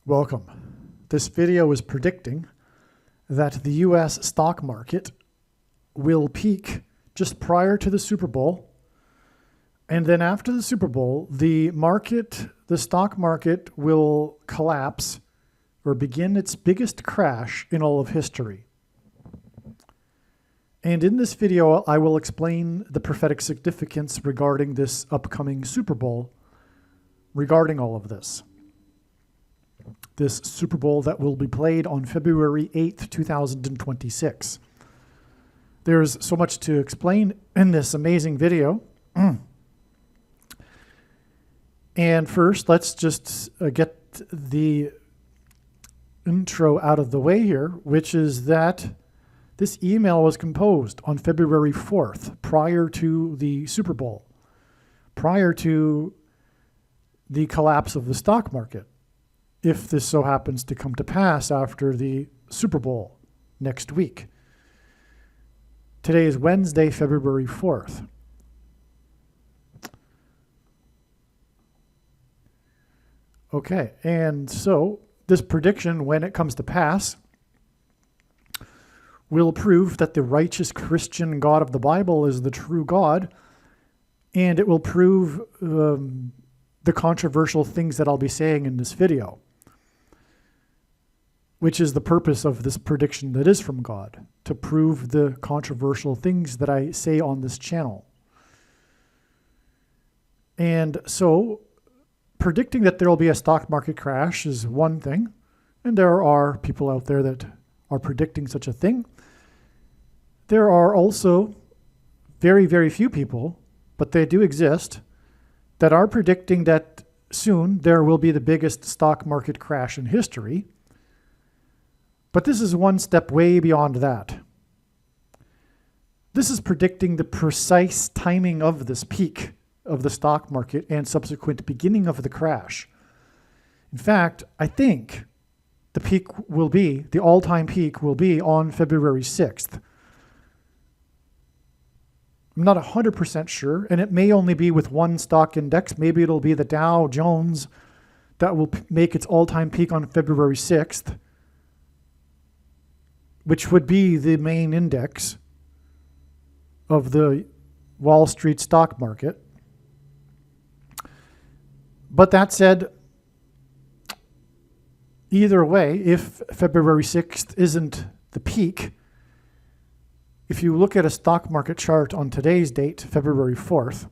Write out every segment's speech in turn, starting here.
Welcome. This video is predicting that the US stock market will peak just prior to the Super Bowl. And then after the Super Bowl, the stock market will collapse or begin its biggest crash in all of history. And in this video, I will explain the prophetic significance regarding this upcoming Super Bowl, regarding all of this. This Super Bowl that will be played on February 8th, 2026. There's so much to explain in this amazing video. And first, let's just get the intro out of the way here, which is that this email was composed on February 4th, prior to the Super Bowl, prior to the collapse of the stock market, if this so happens to come to pass after the Super Bowl next week. Today is Wednesday, February 4th. Okay, and so this prediction, when it comes to pass, will prove that the righteous Christian God of the Bible is the true God, and it will prove the controversial things that I'll be saying in this video, which is the purpose of this prediction that is from God, to prove the controversial things that I say on this channel. And so predicting that there will be a stock market crash is one thing, and there are people out there that are predicting such a thing. There are also very, very few people, but they do exist, that are predicting that soon there will be the biggest stock market crash in history. But this is one step way beyond that. This is predicting the precise timing of this peak of the stock market and subsequent beginning of the crash. In fact, I think the all-time peak will be on February 6th. I'm not 100% sure, and it may only be with one stock index. Maybe it'll be the Dow Jones that will make its all-time peak on February 6th, which would be the main index of the Wall Street stock market. But that said, either way, if February 6th isn't the peak, if you look at a stock market chart on today's date, February 4th,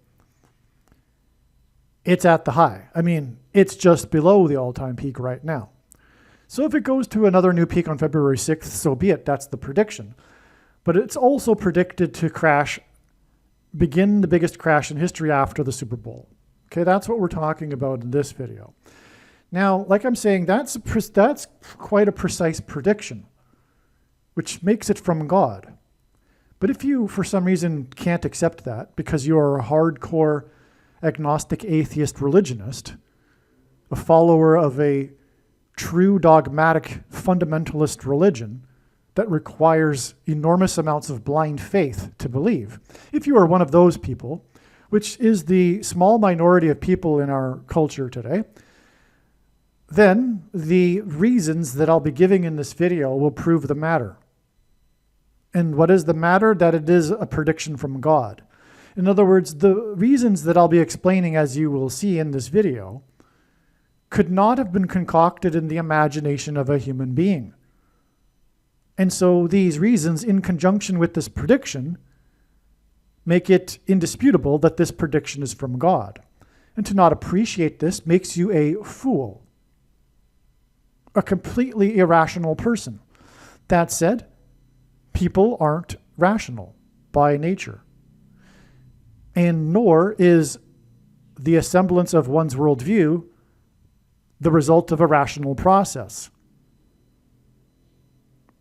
it's at the high. I mean, it's just below the all-time peak right now. So if it goes to another new peak on February 6th, so be it. That's the prediction. But it's also predicted to begin the biggest crash in history after the Super Bowl. Okay, that's what we're talking about in this video. Now, like I'm saying, that's quite a precise prediction, which makes it from God. But if you, for some reason, can't accept that because you're a hardcore agnostic atheist religionist, a follower of a true dogmatic fundamentalist religion that requires enormous amounts of blind faith to believe, if you are one of those people, which is the small minority of people in our culture today, then the reasons that I'll be giving in this video will prove the matter. And what is the matter? That it is a prediction from God. In other words, the reasons that I'll be explaining, as you will see in this video, could not have been concocted in the imagination of a human being. And so these reasons, in conjunction with this prediction, make it indisputable that this prediction is from God. And to not appreciate this makes you a fool, a completely irrational person. That said, people aren't rational by nature, and nor is the assemblance of one's worldview the result of a rational process.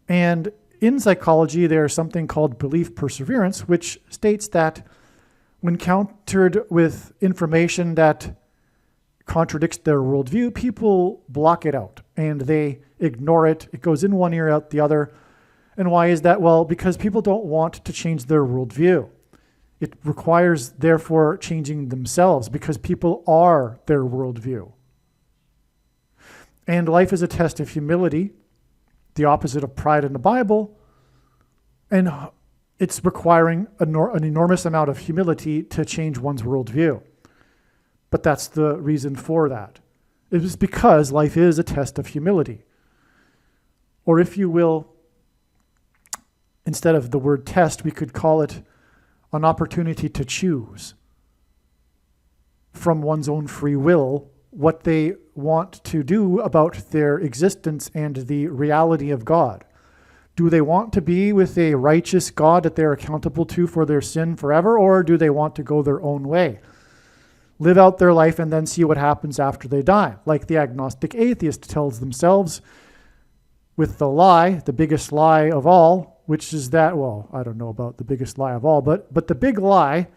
And in psychology, there's something called belief perseverance, which states that when countered with information that contradicts their worldview, people block it out and they ignore it. It goes in one ear, out the other. And why is that? Well, because people don't want to change their worldview. It requires, therefore, changing themselves because people are their worldview. And life is a test of humility, the opposite of pride in the Bible. And it's requiring an enormous amount of humility to change one's worldview. But that's the reason for that. It is because life is a test of humility. Or if you will, instead of the word test, we could call it an opportunity to choose from one's own free will what they want to do about their existence and the reality of God. Do they want to be with a righteous God that they're accountable to for their sin forever, or do they want to go their own way? Live out their life and then see what happens after they die, like the agnostic atheist tells themselves with the lie, the biggest lie of all, which is that, well, I don't know about the biggest lie of all, but the big lie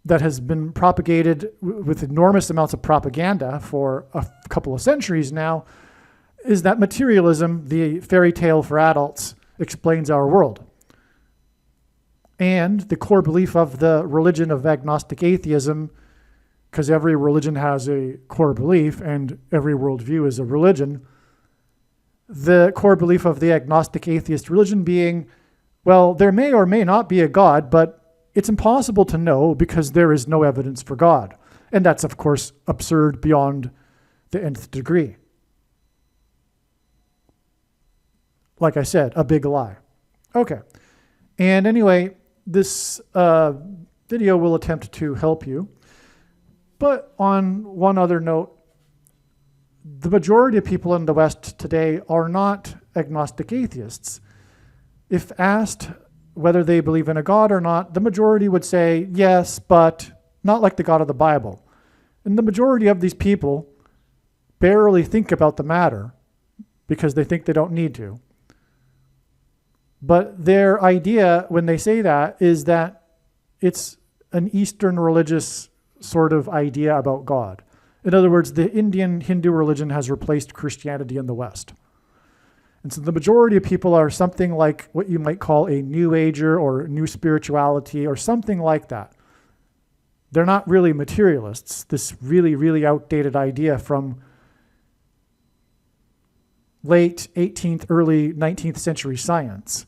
that has been propagated with enormous amounts of propaganda for a couple of centuries now is that materialism, the fairy tale for adults, explains our world. And the core belief of the religion of agnostic atheism, because every religion has a core belief and every worldview is a religion, the core belief of the agnostic atheist religion being, well, there may or may not be a God, but it's impossible to know because there is no evidence for God. And that's, of course, absurd beyond the nth degree. Like I said, a big lie. Okay. And anyway, this video will attempt to help you. But on one other note, the majority of people in the West today are not agnostic atheists. If asked whether they believe in a God or not, the majority would say yes, but not like the God of the Bible. And the majority of these people barely think about the matter because they think they don't need to. But their idea when they say that is that it's an Eastern religious sort of idea about God. In other words, the Indian Hindu religion has replaced Christianity in the West. And so the majority of people are something like what you might call a New Ager or New Spirituality or something like that. They're not really materialists, this really, really outdated idea from late 18th, early 19th century science,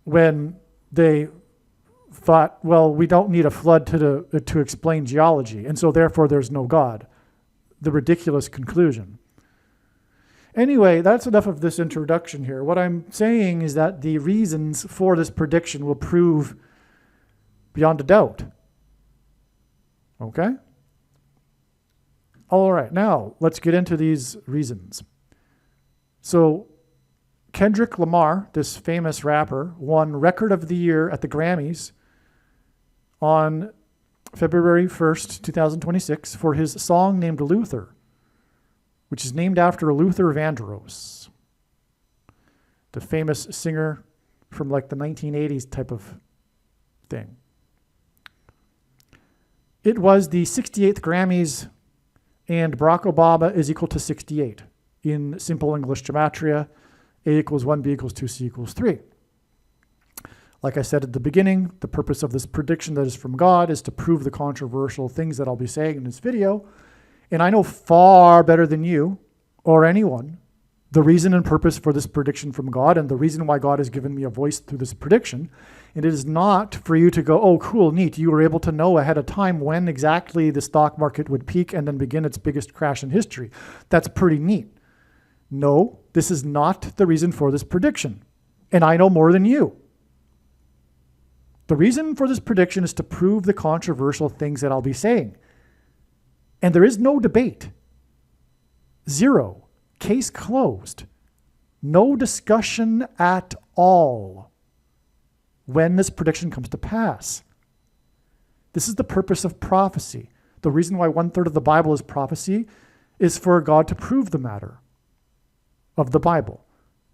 when they thought, well, we don't need a flood to explain geology, and so therefore there's no God. The ridiculous conclusion. Anyway, that's enough of this introduction here. What I'm saying is that the reasons for this prediction will prove beyond a doubt. Okay? All right, now let's get into these reasons. So Kendrick Lamar, this famous rapper, won Record of the Year at the Grammys on February 1st, 2026 for his song named Luther, which is named after Luther Vandross, the famous singer from like the 1980s type of thing. It was the 68th Grammys, and Barack Obama is equal to 68 in simple English gematria. A equals 1, B equals 2, C equals 3. Like I said at the beginning, the purpose of this prediction that is from God is to prove the controversial things that I'll be saying in this video. And I know far better than you or anyone the reason and purpose for this prediction from God and the reason why God has given me a voice through this prediction. And it is not for you to go, oh, cool, neat. You were able to know ahead of time when exactly the stock market would peak and then begin its biggest crash in history. That's pretty neat. No, this is not the reason for this prediction. And I know more than you. The reason for this prediction is to prove the controversial things that I'll be saying. And there is no debate. Zero. Case closed. No discussion at all when this prediction comes to pass. This is the purpose of prophecy. The reason why 1/3 of the Bible is prophecy is for God to prove the matter of the Bible.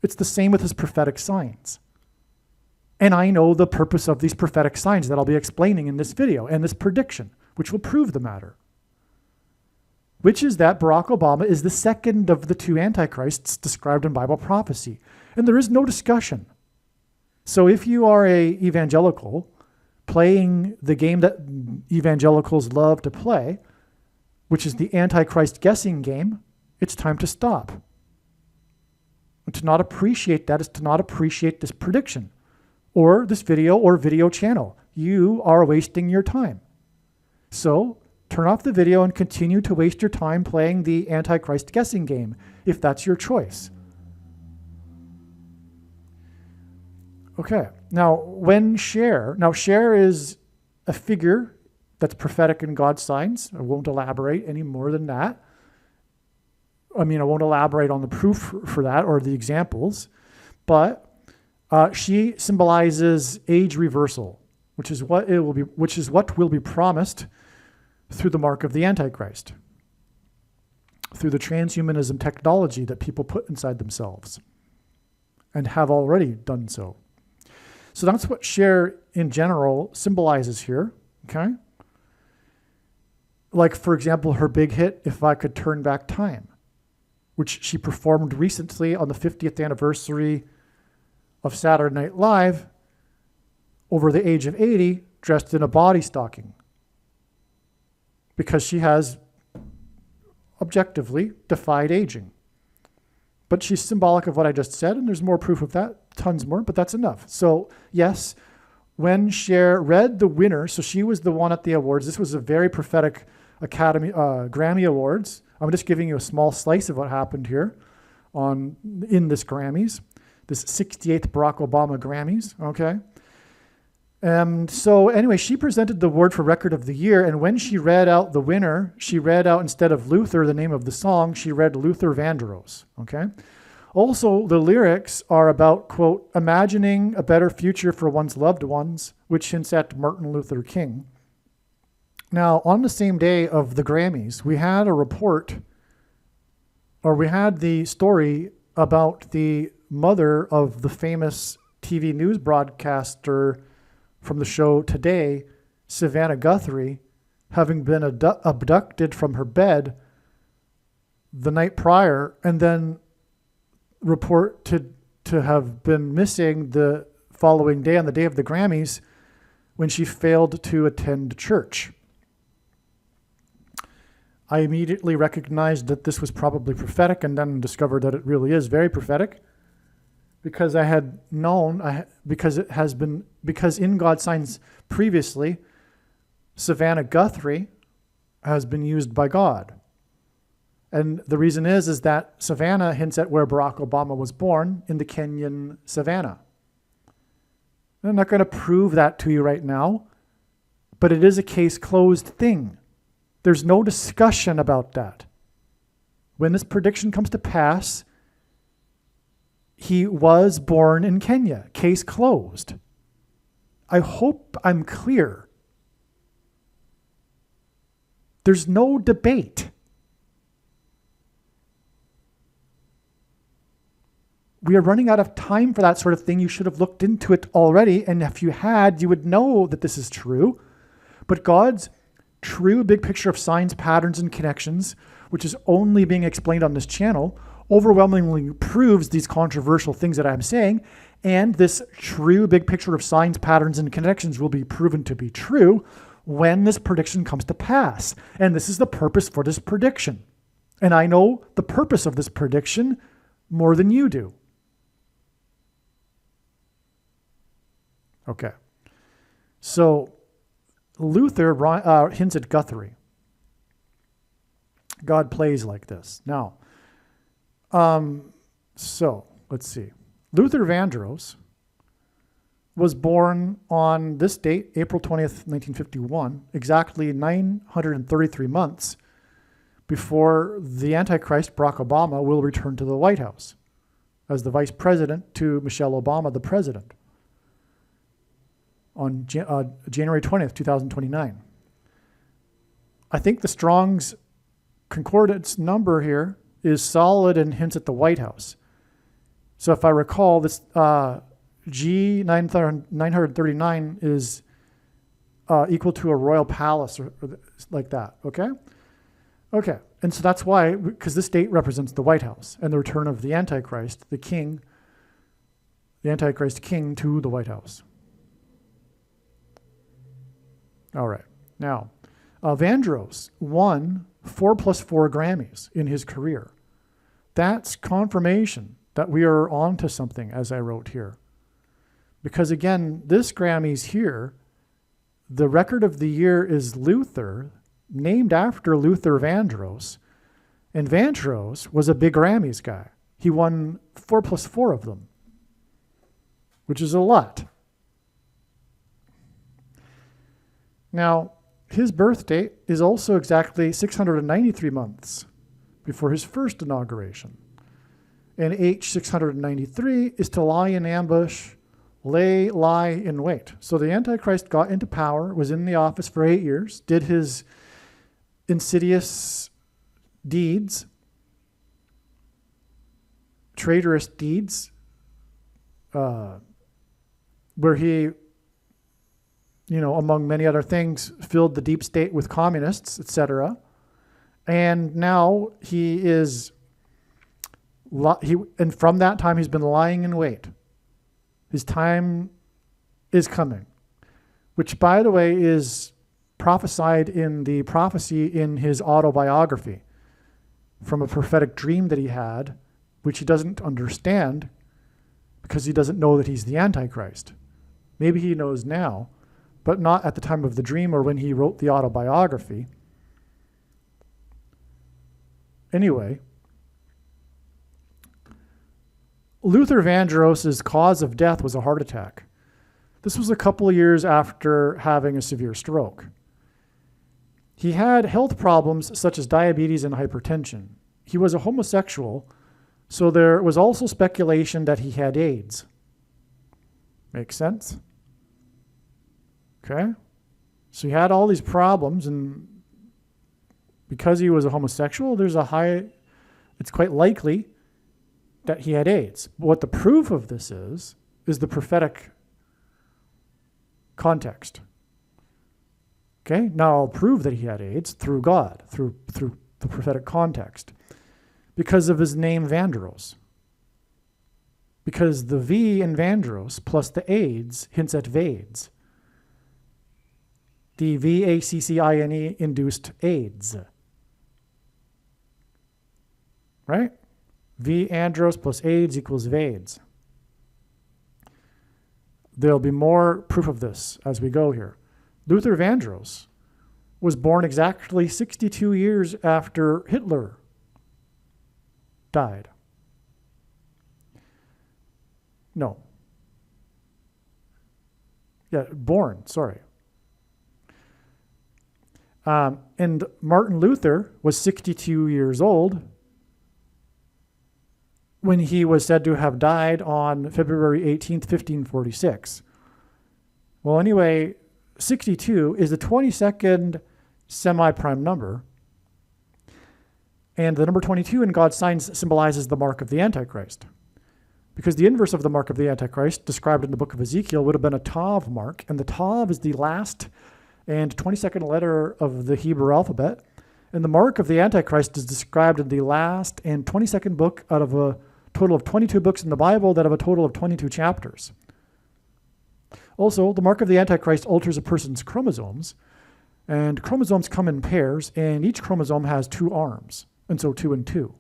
It's the same with his prophetic signs. And I know the purpose of these prophetic signs that I'll be explaining in this video and this prediction, which will prove the matter. Which is that Barack Obama is the second of the two antichrists described in Bible prophecy. And there is no discussion. So if you are an evangelical playing the game that evangelicals love to play, which is the Antichrist guessing game, it's time to stop. And to not appreciate that is to not appreciate this prediction or this video or video channel. You are wasting your time. So turn off the video and continue to waste your time playing the Antichrist guessing game, if that's your choice. Okay, now Cher is a figure that's prophetic in God's signs. I won't elaborate any more than that. I won't elaborate on the proof for that or the examples, but she symbolizes age reversal, which is what will be promised through the mark of the Antichrist, through the transhumanism technology that people put inside themselves and have already done so. So that's what Cher in general symbolizes here, okay? Like, for example, her big hit, If I Could Turn Back Time, which she performed recently on the 50th anniversary of Saturday Night Live, over the age of 80, dressed in a body stocking, because she has objectively defied aging. But she's symbolic of what I just said, and there's more proof of that, tons more, but that's enough. So yes, when Cher read the winner, so she was the one at the awards. This was a very prophetic Grammy Awards. I'm just giving you a small slice of what happened here in this Grammys, this 68th Barack Obama Grammys, okay? So anyway, she presented the award for Record of the Year, and when she read out the winner, she read out, instead of Luther, the name of the song, she read Luther Vandross, okay? Also, the lyrics are about, quote, imagining a better future for one's loved ones, which hints at Martin Luther King. Now, on the same day of the Grammys, we had the story about the mother of the famous TV news broadcaster from the show Today, Savannah Guthrie, having been abducted from her bed the night prior and then reported to have been missing the following day, on the day of the Grammys, when she failed to attend church. I immediately recognized that this was probably prophetic, and then discovered that it really is very prophetic, because I had known, because in God's signs previously, Savannah Guthrie has been used by God. And the reason is that Savannah hints at where Barack Obama was born, in the Kenyan savannah. I'm not going to prove that to you right now, but it is a case closed thing. There's no discussion about that. When this prediction comes to pass, he was born in Kenya. Case closed. I hope I'm clear. There's no debate. We are running out of time for that sort of thing. You should have looked into it already, and if you had, you would know that this is true. But God's true big picture of signs, patterns, and connections, which is only being explained on this channel, overwhelmingly proves these controversial things that I'm saying, and this true big picture of signs, patterns, and connections will be proven to be true when this prediction comes to pass. And this is the purpose for this prediction. And I know the purpose of this prediction more than you do. Okay. So Luther hints at Guthrie. God plays like this. Now, so let's see. Luther Vandross was born on this date, April 20th, 1951, exactly 933 months before the Antichrist, Barack Obama, will return to the White House as the vice president to Michelle Obama, the president, on January 20th, 2029. I think the Strong's concordance number here is solid and hints at the White House. So if I recall, this G939 is equal to a royal palace or like that, okay? Okay, and so that's why, because this date represents the White House and the return of the Antichrist, the king, the Antichrist king to the White House. All right, now, Vandross won 4 plus 4 Grammys in his career. That's confirmation that we are on to something, as I wrote here. Because again, this Grammys here, the record of the year is Luther, named after Luther Vandross. And Vandross was a big Grammys guy. He won 4 plus 4 of them, which is a lot. Now, his birth date is also exactly 693 months before his first inauguration. And H693 is to lie in ambush, lie in wait. So the Antichrist got into power, was in the office for 8 years, did his insidious deeds, traitorous deeds, where he, among many other things, filled the deep state with communists, etc. And now and from that time he's been lying in wait. His time is coming, which, by the way, is prophesied in the prophecy in his autobiography from a prophetic dream that he had, which he doesn't understand because he doesn't know that he's the Antichrist. Maybe he knows now, but not at the time of the dream or when he wrote the autobiography. Anyway, Luther Vandross's cause of death was a heart attack. This was a couple of years after having a severe stroke. He had health problems such as diabetes and hypertension. He was a homosexual, so there was also speculation that he had AIDS. Make sense? Okay? So he had all these problems, and because he was a homosexual, it's quite likely that he had AIDS. But what the proof of this is the prophetic context. Okay? Now I'll prove that he had AIDS through God, through the prophetic context, because of his name Vandross. Because the V in Vandross plus the AIDS hints at VAIDS. The VACCINE induced AIDS. Right? V Andros plus AIDS equals VAIDS. There'll be more proof of this as we go here. Luther Vandross was born exactly 62 years after Hitler died. No. Yeah, born, sorry. And Martin Luther was 62 years old when he was said to have died on February 18th, 1546. Well, anyway, 62 is the 22nd semi-prime number, and the number 22 in God's signs symbolizes the mark of the Antichrist. Because the inverse of the mark of the Antichrist, described in the book of Ezekiel, would have been a Tav mark, and the Tav is the last and 22nd letter of the Hebrew alphabet, and the mark of the Antichrist is described in the last and 22nd book out of a total of 22 books in the Bible that have a total of 22 chapters. Also, the mark of the Antichrist alters a person's chromosomes, and chromosomes come in pairs, and each chromosome has 2 arms, and so 2 and 2.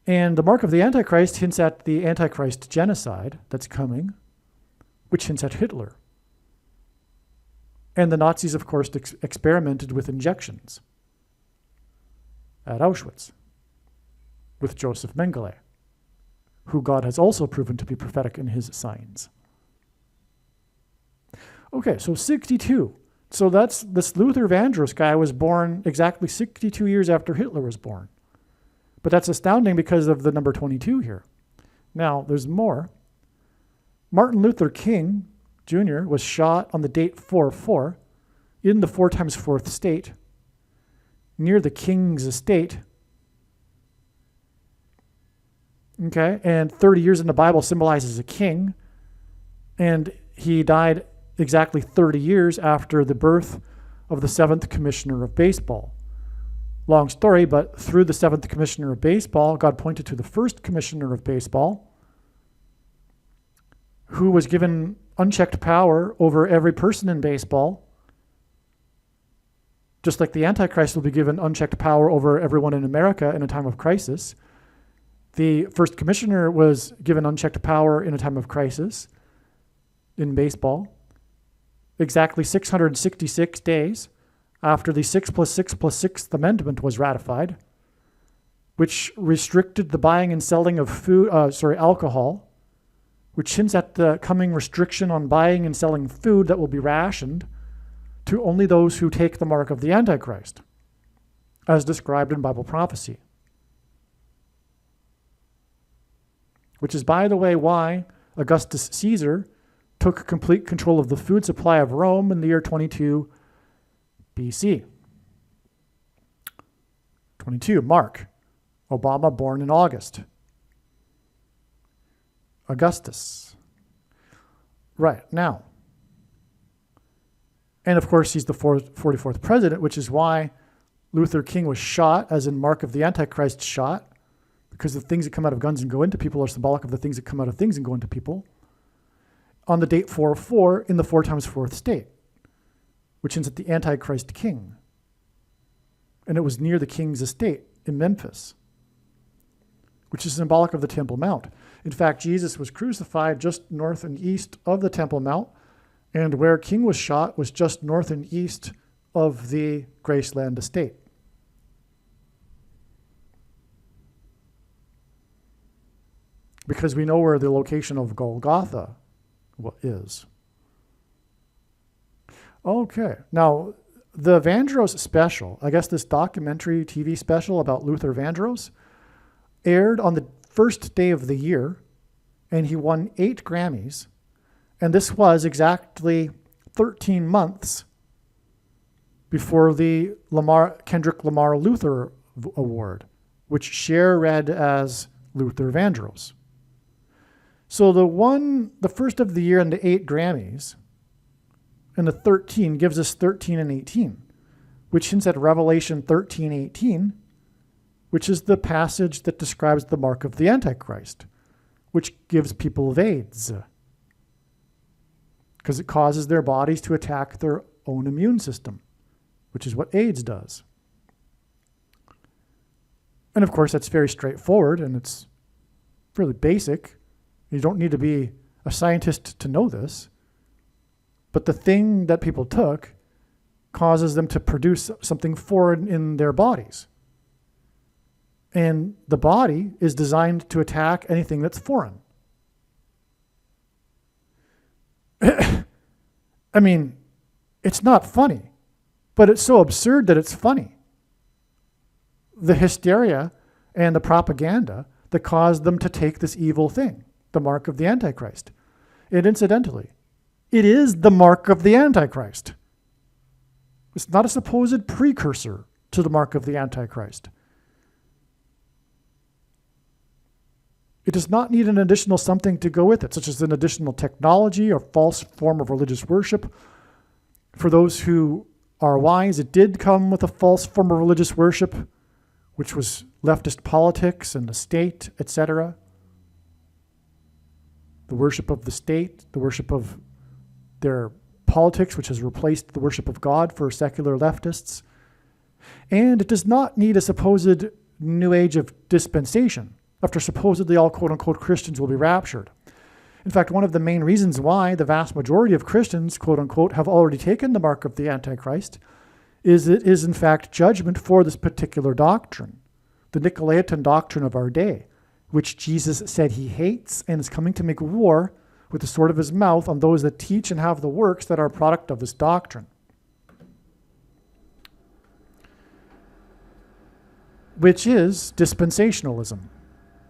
And the mark of the Antichrist hints at the Antichrist genocide that's coming, which hints at Hitler. And the Nazis, of course, experimented with injections at Auschwitz with Joseph Mengele, who God has also proven to be prophetic in his signs. Okay, so 62. So this Luther Vandross guy was born exactly 62 years after Hitler was born. But that's astounding because of the number 22 here. Now, there's more. Martin Luther King Jr. was shot on the date 4-4 in the 4 times 4th state near the king's estate. Okay, and 30 years in the Bible symbolizes a king, and he died exactly 30 years after the birth of the 7th commissioner of baseball. Long story, but through the 7th commissioner of baseball, God pointed to the 1st commissioner of baseball, who was given unchecked power over every person in baseball, Just like the Antichrist will be given unchecked power over everyone in America in a time of crisis, the first commissioner was given unchecked power in a time of crisis in baseball, exactly 666 days after the 6+6+6th Amendment was ratified, which restricted the buying and selling of alcohol, which hints at the coming restriction on buying and selling food that will be rationed to only those who take the mark of the Antichrist, as described in Bible prophecy. Which is, by the way, why Augustus Caesar took complete control of the food supply of Rome in the year 22 BC. 22, Mark. Obama born in August. Augustus. Right, now. And of course, he's the 44th president, which is why Luther King was shot, as in Mark of the Antichrist shot, because the things that come out of guns and go into people are symbolic of the things that come out of things and go into people, on the date 404 in the 4 times 4th state, which hints at the Antichrist king. And it was near the king's estate in Memphis, which is symbolic of the Temple Mount. In fact, Jesus was crucified just north and east of the Temple Mount, and where King was shot was just north and east of the Graceland estate. Because we know where the location of Golgotha is. Okay, now the Vandross special, I guess this documentary TV special about Luther Vandross, aired on the first day of the year, and he won 8 Grammys, and this was exactly 13 months before the Kendrick Lamar Luther Award, which Cher read as Luther Vandross. So the first of the year and the 8 Grammys, and the 13 gives us 13 and 18, which hints at Revelation 13:18, which is the passage that describes the mark of the Antichrist, which gives people AIDS, because it causes their bodies to attack their own immune system, which is what AIDS does. And of course, that's very straightforward, and it's fairly basic. You don't need to be a scientist to know this. But the thing that people took causes them to produce something foreign in their bodies. And the body is designed to attack anything that's foreign. I mean, it's not funny, but it's so absurd that it's funny. The hysteria and the propaganda that caused them to take this evil thing, the mark of the Antichrist. And incidentally, it is the mark of the Antichrist. It's not a supposed precursor to the mark of the Antichrist. It does not need an additional something to go with it, such as an additional technology or false form of religious worship. For those who are wise, it did come with a false form of religious worship, which was leftist politics and the state, etc. The worship of the state, the worship of their politics, which has replaced the worship of God for secular leftists. And it does not need a supposed new age of dispensation, after supposedly all quote-unquote Christians will be raptured. In fact, one of the main reasons why the vast majority of Christians, quote-unquote, have already taken the mark of the Antichrist is it is in fact judgment for this particular doctrine, the Nicolaitan doctrine of our day, which Jesus said he hates and is coming to make war with the sword of his mouth on those that teach and have the works that are a product of this doctrine. Which is dispensationalism,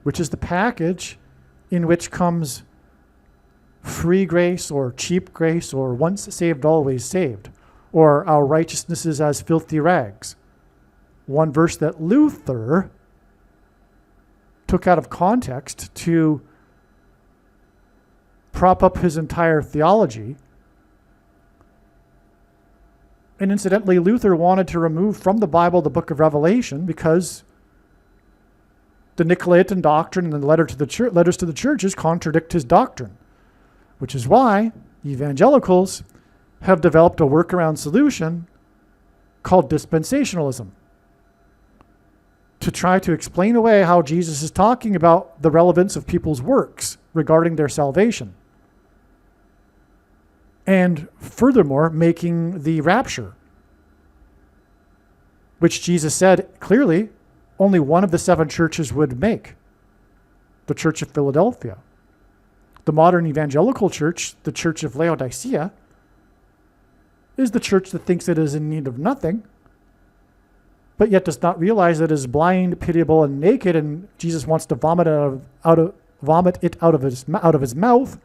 which is the package in which comes free grace or cheap grace or once saved, always saved, or our righteousness is as filthy rags. One verse that Luther took out of context to prop up his entire theology. And incidentally, Luther wanted to remove from the Bible the book of Revelation because the Nicolaitan doctrine and the letters to the churches contradict his doctrine, which is why evangelicals have developed a workaround solution called dispensationalism, to try to explain away how Jesus is talking about the relevance of people's works regarding their salvation. And furthermore, making the rapture, which Jesus said clearly only one of the 7 churches would make, the Church of Philadelphia. The modern evangelical church, the Church of Laodicea, is the church that thinks it is in need of nothing, but yet does not realize that it is blind, pitiable, and naked, and Jesus wants to vomit it out of his mouth,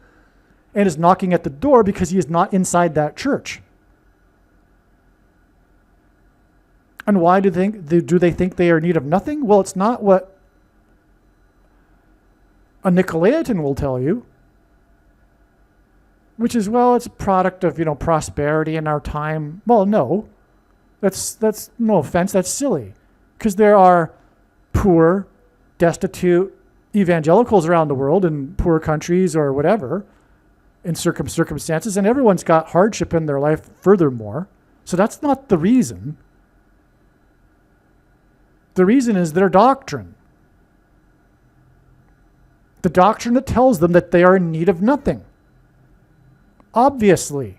and is knocking at the door because he is not inside that church. And why do they think they are in need of nothing? Well, it's not what a Nicolaitan will tell you, which is, well, it's a product of, prosperity in our time. Well, no. That's no offense, that's silly. Because there are poor, destitute evangelicals around the world in poor countries or whatever, in circumstances, and everyone's got hardship in their life furthermore. So that's not the reason. The reason is their doctrine. The doctrine that tells them that they are in need of nothing. Obviously.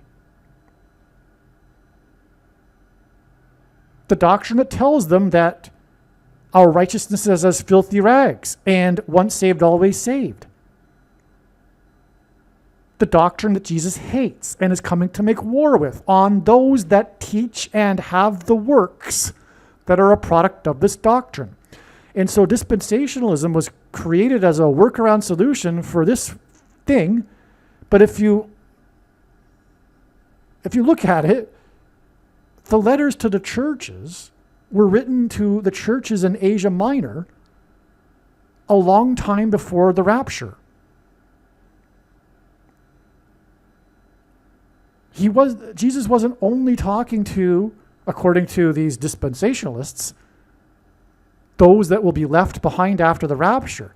The doctrine that tells them that our righteousness is as filthy rags, and once saved, always saved. The doctrine that Jesus hates and is coming to make war with on those that teach and have the works that are a product of this doctrine. And so dispensationalism was created as a workaround solution for this thing. But if you look at it, the letters to the churches were written to the churches in Asia Minor a long time before the rapture. Jesus wasn't only talking to, according to these dispensationalists, those that will be left behind after the rapture.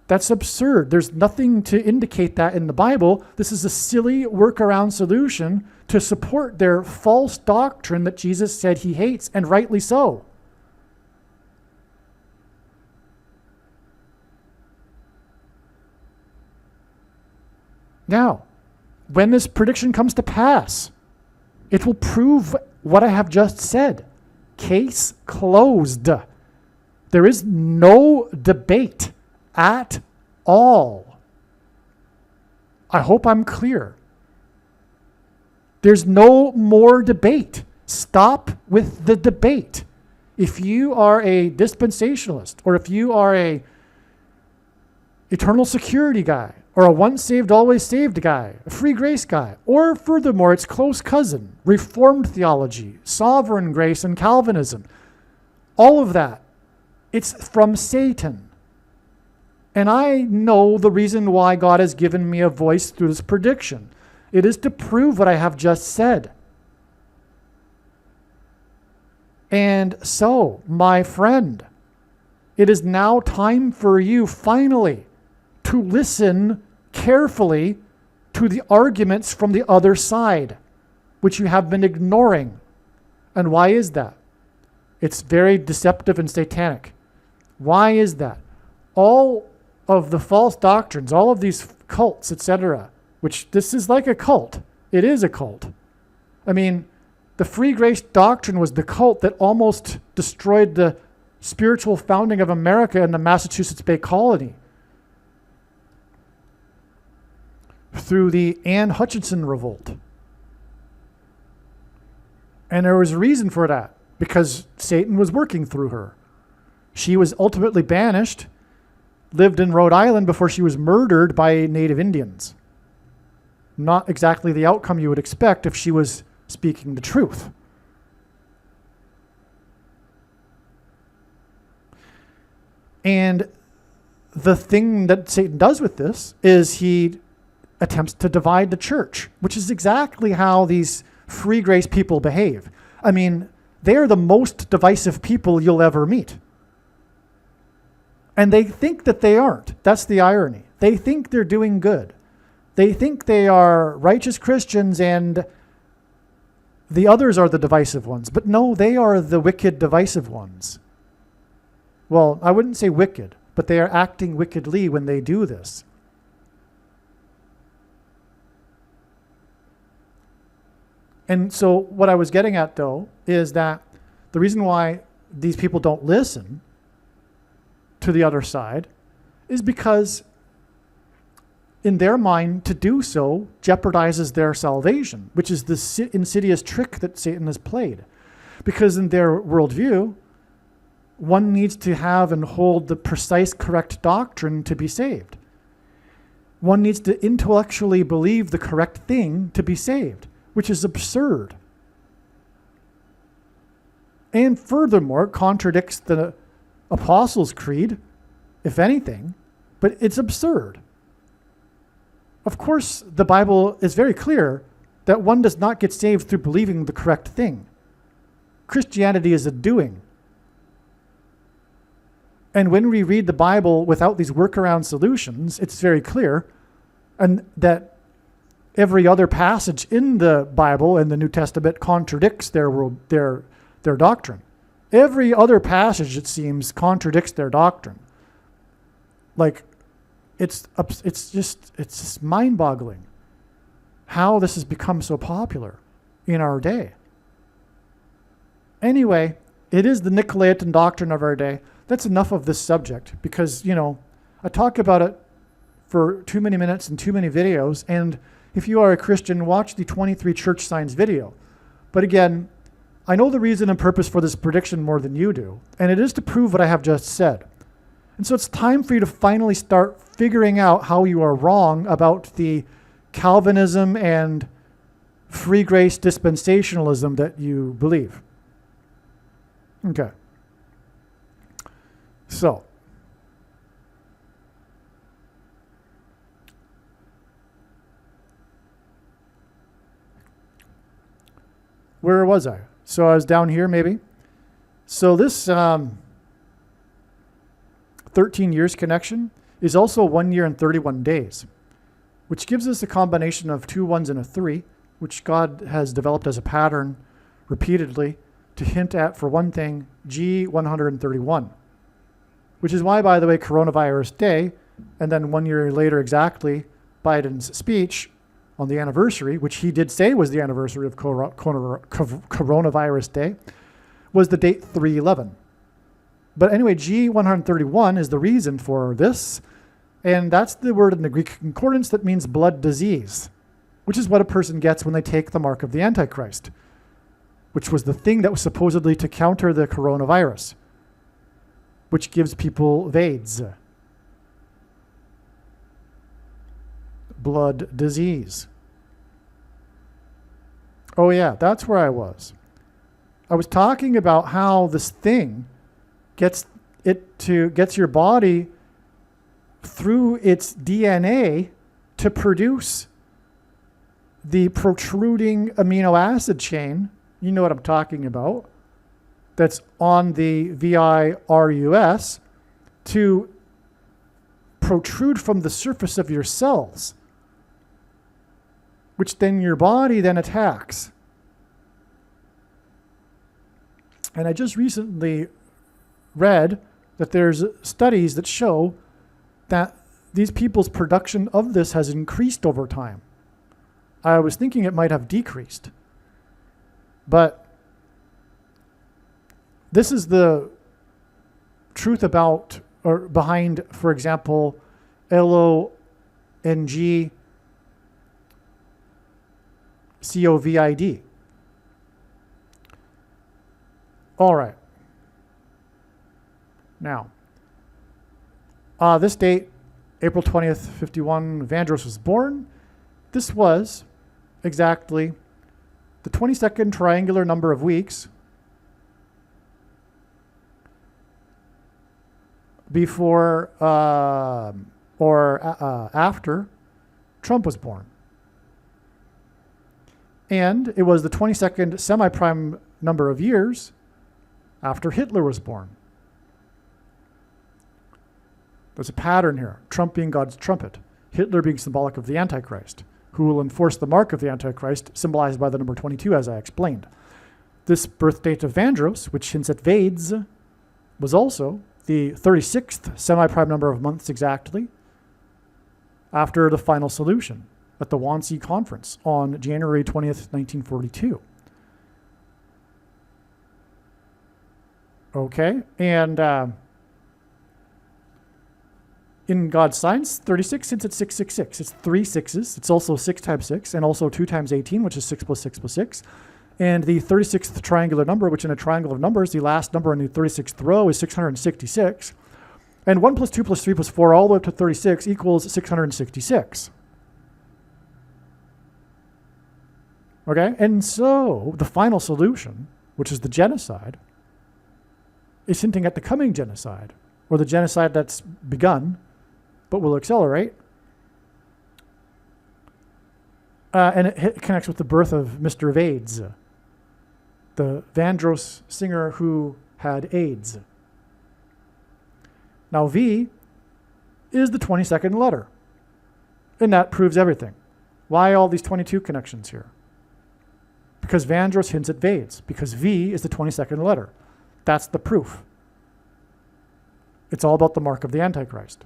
That's absurd. There's nothing to indicate that in the Bible. This is a silly workaround solution to support their false doctrine that Jesus said he hates, and rightly so. Now, when this prediction comes to pass, it will prove what I have just said. Case closed. There is no debate at all. I hope I'm clear. There's no more debate. Stop with the debate. If you are a dispensationalist, or if you are a eternal security guy, or a once saved, always saved guy, a free grace guy, or furthermore, its close cousin, Reformed theology, sovereign grace, and Calvinism, all of that, it's from Satan. And I know the reason why God has given me a voice through this prediction. It is to prove what I have just said. And so, my friend, it is now time for you finally to listen carefully to the arguments from the other side, which you have been ignoring. And why is that? It's very deceptive and satanic. Why is that? All of the false doctrines, all of these cults, etc., which this is like a cult. It is a cult. I mean, the free grace doctrine was the cult that almost destroyed the spiritual founding of America in the Massachusetts Bay Colony through the Anne Hutchinson Revolt. And there was a reason for that, because Satan was working through her. She was ultimately banished, lived in Rhode Island before she was murdered by Native Indians. Not exactly the outcome you would expect if she was speaking the truth. And the thing that Satan does with this is he attempts to divide the church, which is exactly how these free grace people behave. I mean, they're the most divisive people you'll ever meet. And they think that they aren't. That's the irony. They think they're doing good. They think they are righteous Christians, and the others are the divisive ones. But no, they are the wicked, divisive ones. Well, I wouldn't say wicked, but they are acting wickedly when they do this. And so what I was getting at, though, is that the reason why these people don't listen to the other side is because in their mind, to do so jeopardizes their salvation, which is the insidious trick that Satan has played. Because in their worldview, one needs to have and hold the precise, correct doctrine to be saved. One needs to intellectually believe the correct thing to be saved, which is absurd. And furthermore, it contradicts the Apostles' Creed, if anything, but it's absurd. Of course, the Bible is very clear that one does not get saved through believing the correct thing. Christianity is a doing. And when we read the Bible without these workaround solutions, it's very clear, and that every other passage in the Bible and the New Testament contradicts their doctrine. Every other passage, it seems, contradicts their doctrine. Like, it's just mind-boggling how this has become so popular in our day. Anyway, it is the Nicolaitan doctrine of our day. That's enough of this subject because, I talk about it for too many minutes and too many videos. And if you are a Christian, watch the 23 church signs video. But again, I know the reason and purpose for this prediction more than you do, and it is to prove what I have just said. And so it's time for you to finally start figuring out how you are wrong about the Calvinism and free grace dispensationalism that you believe. Okay. So, where was I? So I was down here maybe. So this 13 years connection is also 1 year and 31 days, which gives us a combination of 2 1s and a 3, which God has developed as a pattern repeatedly to hint at, for one thing, G131, which is why, by the way, Coronavirus Day, and then 1 year later exactly, Biden's speech on the anniversary, which he did say was the anniversary of Coronavirus Day, was the date 3/11. But anyway, G131 is the reason for this, and that's the word in the Greek concordance that means blood disease, which is what a person gets when they take the mark of the Antichrist, which was the thing that was supposedly to counter the coronavirus, which gives people AIDS. Blood disease. Oh yeah, that's where I was. I was talking about how this thing gets your body through its DNA to produce the protruding amino acid chain. You know what I'm talking about. That's on the virus to protrude from the surface of your cells, which then your body then attacks. And I just recently read that there's studies that show that these people's production of this has increased over time. I was thinking it might have decreased. But this is the truth about, or behind, for example, LONG COVID. All right. Now, this date, April 20th, 51, Vandross was born. This was exactly the 22nd triangular number of weeks before after Trump was born. And it was the 22nd semi-prime number of years after Hitler was born. There's a pattern here. Trump being God's trumpet. Hitler being symbolic of the Antichrist. who will enforce the mark of the Antichrist, symbolized by the number 22, as I explained. This birth date of Vandros, which hints at Vades, was also the 36th semi-prime number of months exactly after the final solution at the Wannsee Conference on January 20th, 1942. Okay, and in God's signs, 36 hints at 666. It's 3 sixes. It's also 6 times 6, and also 2 times 18, which is 6 plus 6 plus 6. And the 36th triangular number, which in a triangle of numbers, the last number in the 36th row is 666. And 1 plus 2 plus 3 plus 4 all the way up to 36 equals 666. Okay, and so the final solution, which is the genocide, is hinting at the coming genocide, or the genocide that's begun, but will accelerate. And it connects with the birth of Mr. Vades, the Vandross singer who had AIDS. Now, V is the 22nd letter, and that proves everything. Why all these 22 connections here? Because Vandross hints at Vades, because V is the 22nd letter. That's the proof. It's all about the mark of the Antichrist.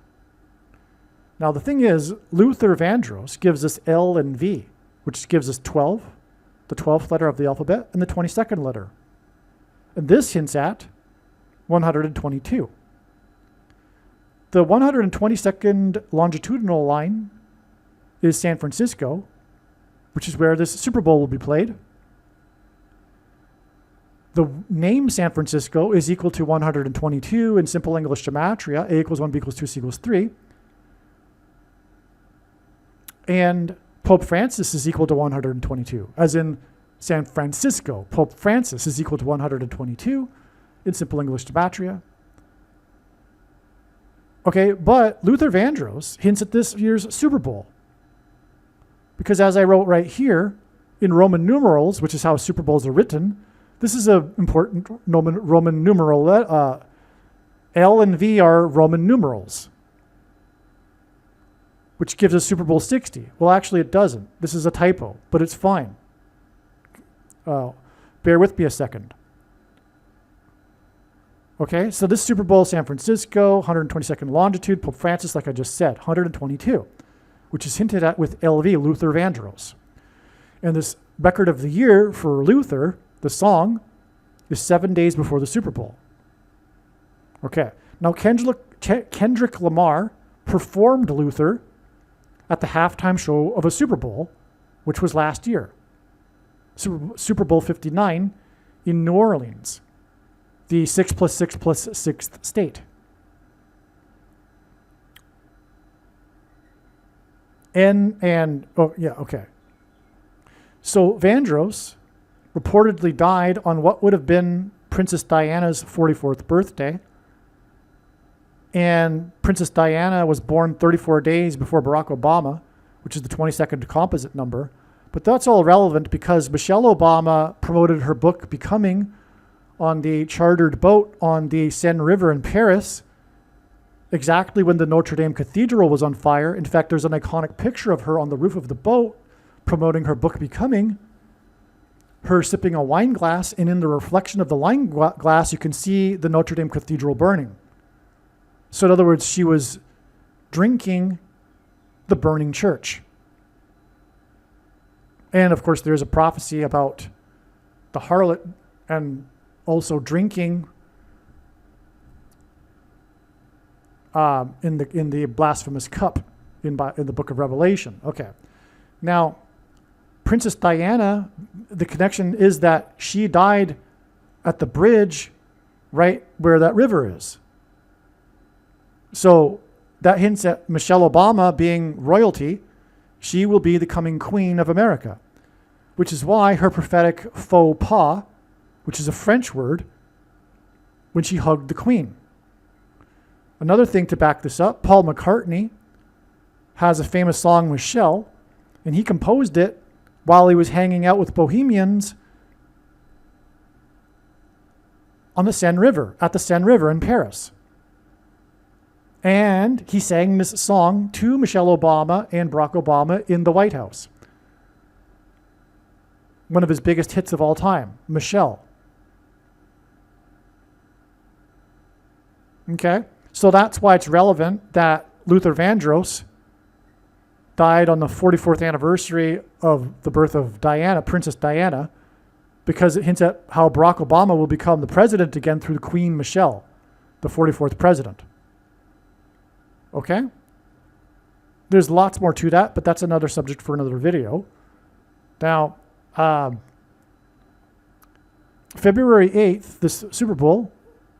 Now, the thing is, Luther Vandross gives us L and V, which gives us 12, the 12th letter of the alphabet, and the 22nd letter. And this hints at 122. The 122nd longitudinal line is San Francisco, which is where this Super Bowl will be played. The name San Francisco is equal to 122 in simple English gematria. A equals 1, B equals 2, C equals 3. And Pope Francis is equal to 122, as in San Francisco. Pope Francis is equal to 122 in simple English gematria. Okay, but Luther Vandross hints at this year's Super Bowl. Because as I wrote right here, in Roman numerals, which is how Super Bowls are written, this is an important Roman numeral. L and V are Roman numerals, which gives us Super Bowl 60. Well, actually, it doesn't. This is a typo, but it's fine. Bear with me a second. Okay, so this Super Bowl, San Francisco, 122nd longitude, Pope Francis, like I just said, 122, which is hinted at with LV, Luther Vandross. And this record of the year for Luther, the song, is 7 days before the Super Bowl. Okay, now Kendrick Lamar performed Luther at the halftime show of a Super Bowl, which was last year, Super Bowl 59 in New Orleans, the 6 plus 6 plus 6th state. So Vandross reportedly died on what would have been Princess Diana's 44th birthday. And Princess Diana was born 34 days before Barack Obama, which is the 22nd composite number. But that's all relevant because Michelle Obama promoted her book Becoming on the chartered boat on the Seine River in Paris, exactly when the Notre Dame Cathedral was on fire. In fact, there's an iconic picture of her on the roof of the boat promoting her book Becoming, her sipping a wine glass, and in the reflection of the wine glass, you can see the Notre Dame Cathedral burning. So in other words, she was drinking the burning church. And of course, there's a prophecy about the harlot and also drinking in the blasphemous cup in the book of Revelation. Okay. Now, Princess Diana, the connection is that she died at the bridge right where that river is. So that hints at Michelle Obama being royalty. She will be the coming queen of America, which is why her prophetic faux pas, which is a French word, when she hugged the queen. Another thing to back this up, Paul McCartney has a famous song, Michelle, and he composed it while he was hanging out with bohemians on the Seine River, at the Seine River in Paris. And he sang this song to Michelle Obama and Barack Obama in the White House. one of his biggest hits of all time, Michelle. Okay, so that's why it's relevant that Luther Vandross died on the 44th anniversary of the birth of Diana, Princess Diana, because it hints at how Barack Obama will become the president again through Queen Michelle, the 44th president. Okay? There's lots more to that, but that's another subject for another video. Now, February 8th, this Super Bowl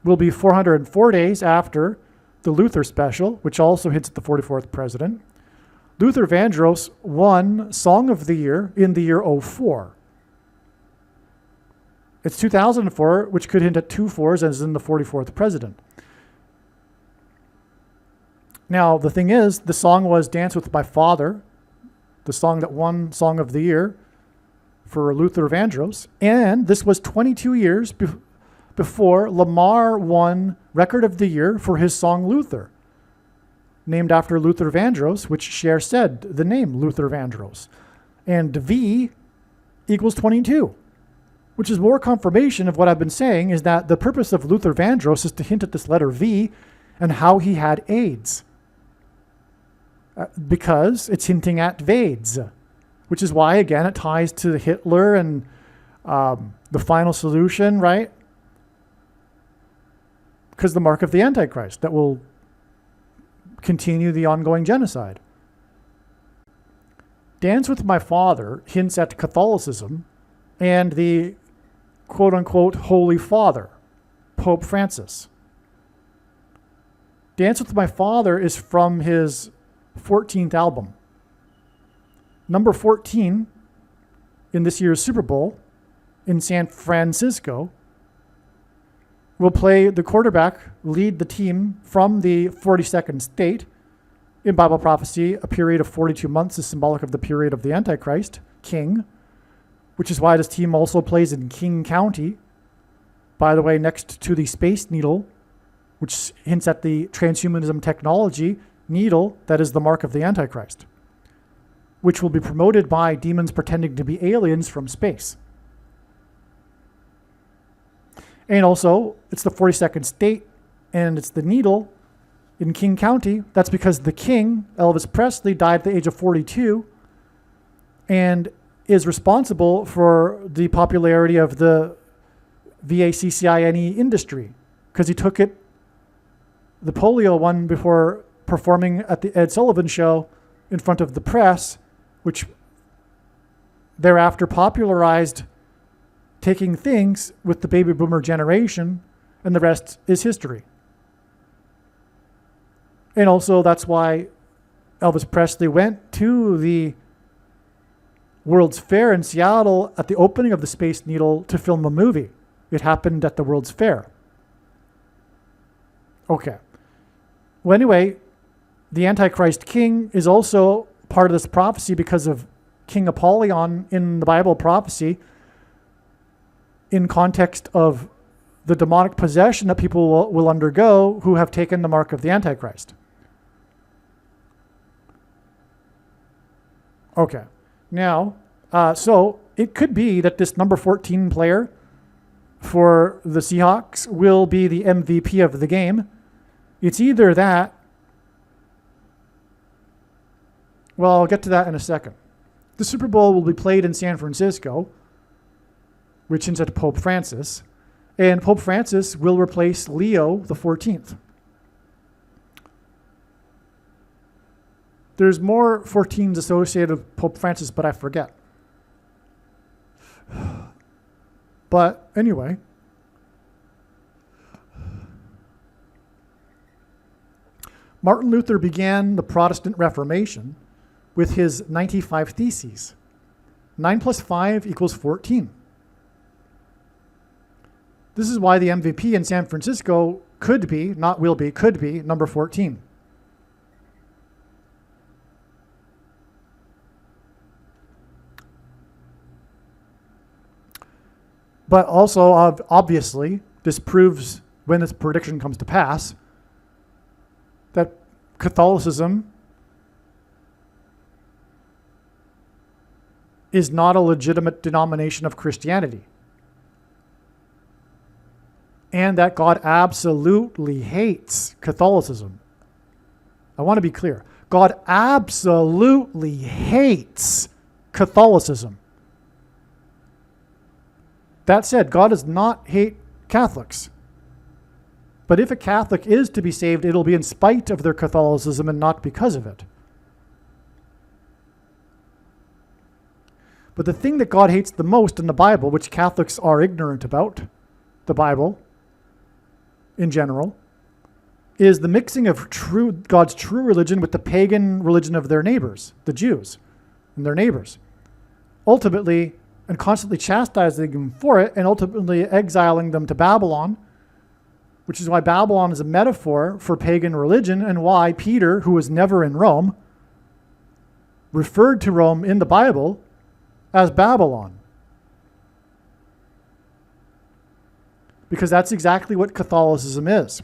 will be 404 days after the Luther special, which also hints at the 44th president. Luther Vandross won Song of the Year in the year 04. It's 2004, which could hint at 2 4s as in the 44th president. Now, the thing is, the song was Dance With My Father, the song that won Song of the Year for Luther Vandross. And this was 22 years before Lamar won Record of the Year for his song Luther, named after Luther Vandross, which Cher said, the name Luther Vandross. And V equals 22, which is more confirmation of what I've been saying, is that the purpose of Luther Vandross is to hint at this letter V and how he had AIDS. Because it's hinting at Vades, which is why, again, it ties to Hitler and the final solution, right? Because the mark of the Antichrist that will continue the ongoing genocide. Dance With My Father hints at Catholicism and the quote-unquote Holy Father, Pope Francis. Dance With My Father is from his 14th album. Number 14 in this year's Super Bowl in San Francisco will play the quarterback, lead the team from the 42nd state. In Bible prophecy, a period of 42 months is symbolic of the period of the Antichrist, King, which is why this team also plays in King County, by the way, next to the Space Needle, which hints at the transhumanism technology needle that is the mark of the Antichrist, which will be promoted by demons pretending to be aliens from space. And also, it's the 42nd state, and it's the needle in King County. That's because the king, Elvis Presley, died at the age of 42 and is responsible for the popularity of the VACCINE industry, because he took it, the polio one, before performing at the Ed Sullivan Show in front of the press, which thereafter popularized taking things with the baby boomer generation, and the rest is history. And also, that's why Elvis Presley went to the World's Fair in Seattle at the opening of the Space Needle to film a movie. It happened at the World's Fair. Okay. Well, anyway, the Antichrist king is also part of this prophecy because of King Apollyon in the Bible prophecy, in context of the demonic possession that people will undergo who have taken the mark of the Antichrist. Okay. Now, so it could be that this number 14 player for the Seahawks will be the MVP of the game. It's either that, well, I'll get to that in a second. The Super Bowl will be played in San Francisco, which hints at Pope Francis, and Pope Francis will replace Leo the 14th. There's more 14s associated with Pope Francis, but I forget. But anyway, Martin Luther began the Protestant Reformation with his 95 Theses. 9 plus 5 equals 14. This is why the MVP in San Francisco could be, not will be, could be number 14. But also, obviously, this proves, when this prediction comes to pass, that Catholicism is not a legitimate denomination of Christianity. And that God absolutely hates Catholicism. I want to be clear. God absolutely hates Catholicism. That said, God does not hate Catholics. But if a Catholic is to be saved, it'll be in spite of their Catholicism and not because of it. But the thing that God hates the most in the Bible, which Catholics are ignorant about, the Bible in general, is the mixing of God's true religion with the pagan religion of their neighbors, the Jews and their neighbors. Ultimately, and constantly chastising them for it, and ultimately exiling them to Babylon, which is why Babylon is a metaphor for pagan religion, and why Peter, who was never in Rome, referred to Rome in the Bible as Babylon. Because that's exactly what Catholicism is.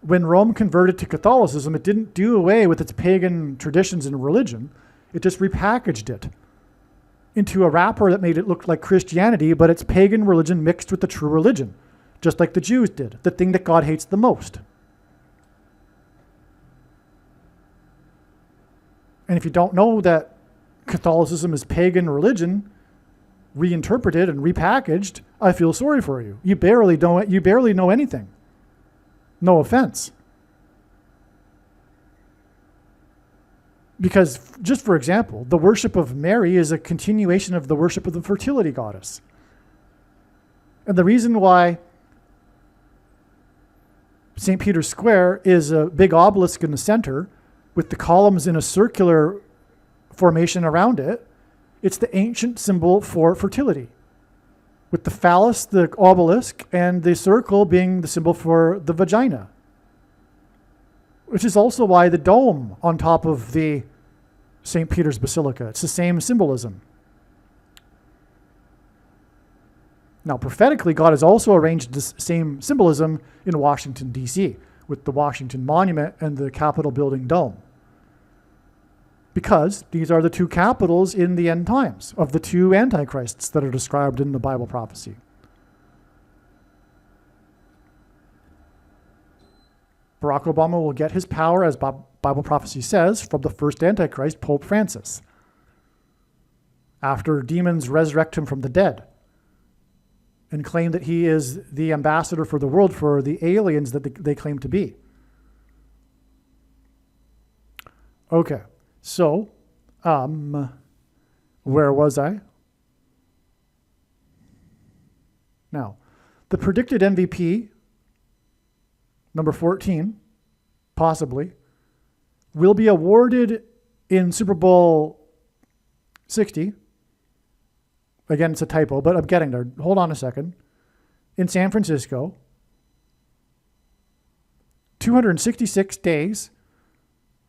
When Rome converted to Catholicism, it didn't do away with its pagan traditions and religion. It just repackaged it into a wrapper that made it look like Christianity, but it's pagan religion mixed with the true religion, just like the Jews did, the thing that God hates the most. And if you don't know that Catholicism is pagan religion, reinterpreted and repackaged, I feel sorry for you. You barely know anything. No offense. Because, just for example, the worship of Mary is a continuation of the worship of the fertility goddess. And the reason why St. Peter's Square is a big obelisk in the center with the columns in a circular formation around it, it's the ancient symbol for fertility, with the phallus, the obelisk, and the circle being the symbol for the vagina. Which is also why the dome on top of the St. Peter's Basilica, it's the same symbolism. Now, prophetically, God has also arranged this same symbolism in Washington, D.C., with the Washington Monument and the Capitol building dome. Because these are the two capitals in the end times of the two antichrists that are described in the Bible prophecy. Barack Obama will get his power, as Bible prophecy says, from the first antichrist, Pope Francis, after demons resurrect him from the dead and claim that he is the ambassador for the world for the aliens that they claim to be. Okay. So, where was I? Now, the predicted MVP, number 14, possibly, will be awarded in Super Bowl 60. Again, it's a typo, but I'm getting there. Hold on a second. In San Francisco, 266 days,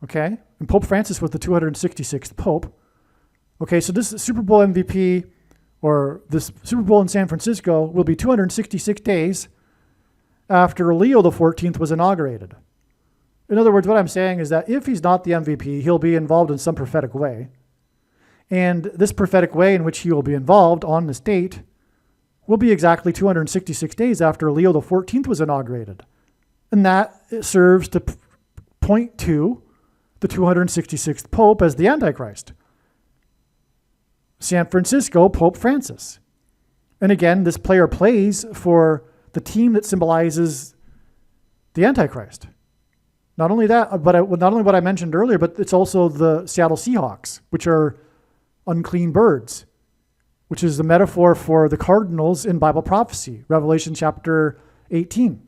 okay? And Pope Francis was the 266th Pope. Okay, so this Super Bowl MVP, or this Super Bowl in San Francisco, will be 266 days after Leo the 14th was inaugurated. In other words, what I'm saying is that if he's not the MVP, he'll be involved in some prophetic way. And this prophetic way in which he will be involved on this date will be exactly 266 days after Leo the 14th was inaugurated. And that serves to point to the 266th Pope as the Antichrist. San Francisco, Pope Francis. And again, this player plays for the team that symbolizes the Antichrist. Not only that, but not only what I mentioned earlier, but it's also the Seattle Seahawks, which are unclean birds, which is the metaphor for the cardinals in Bible prophecy, Revelation chapter 18.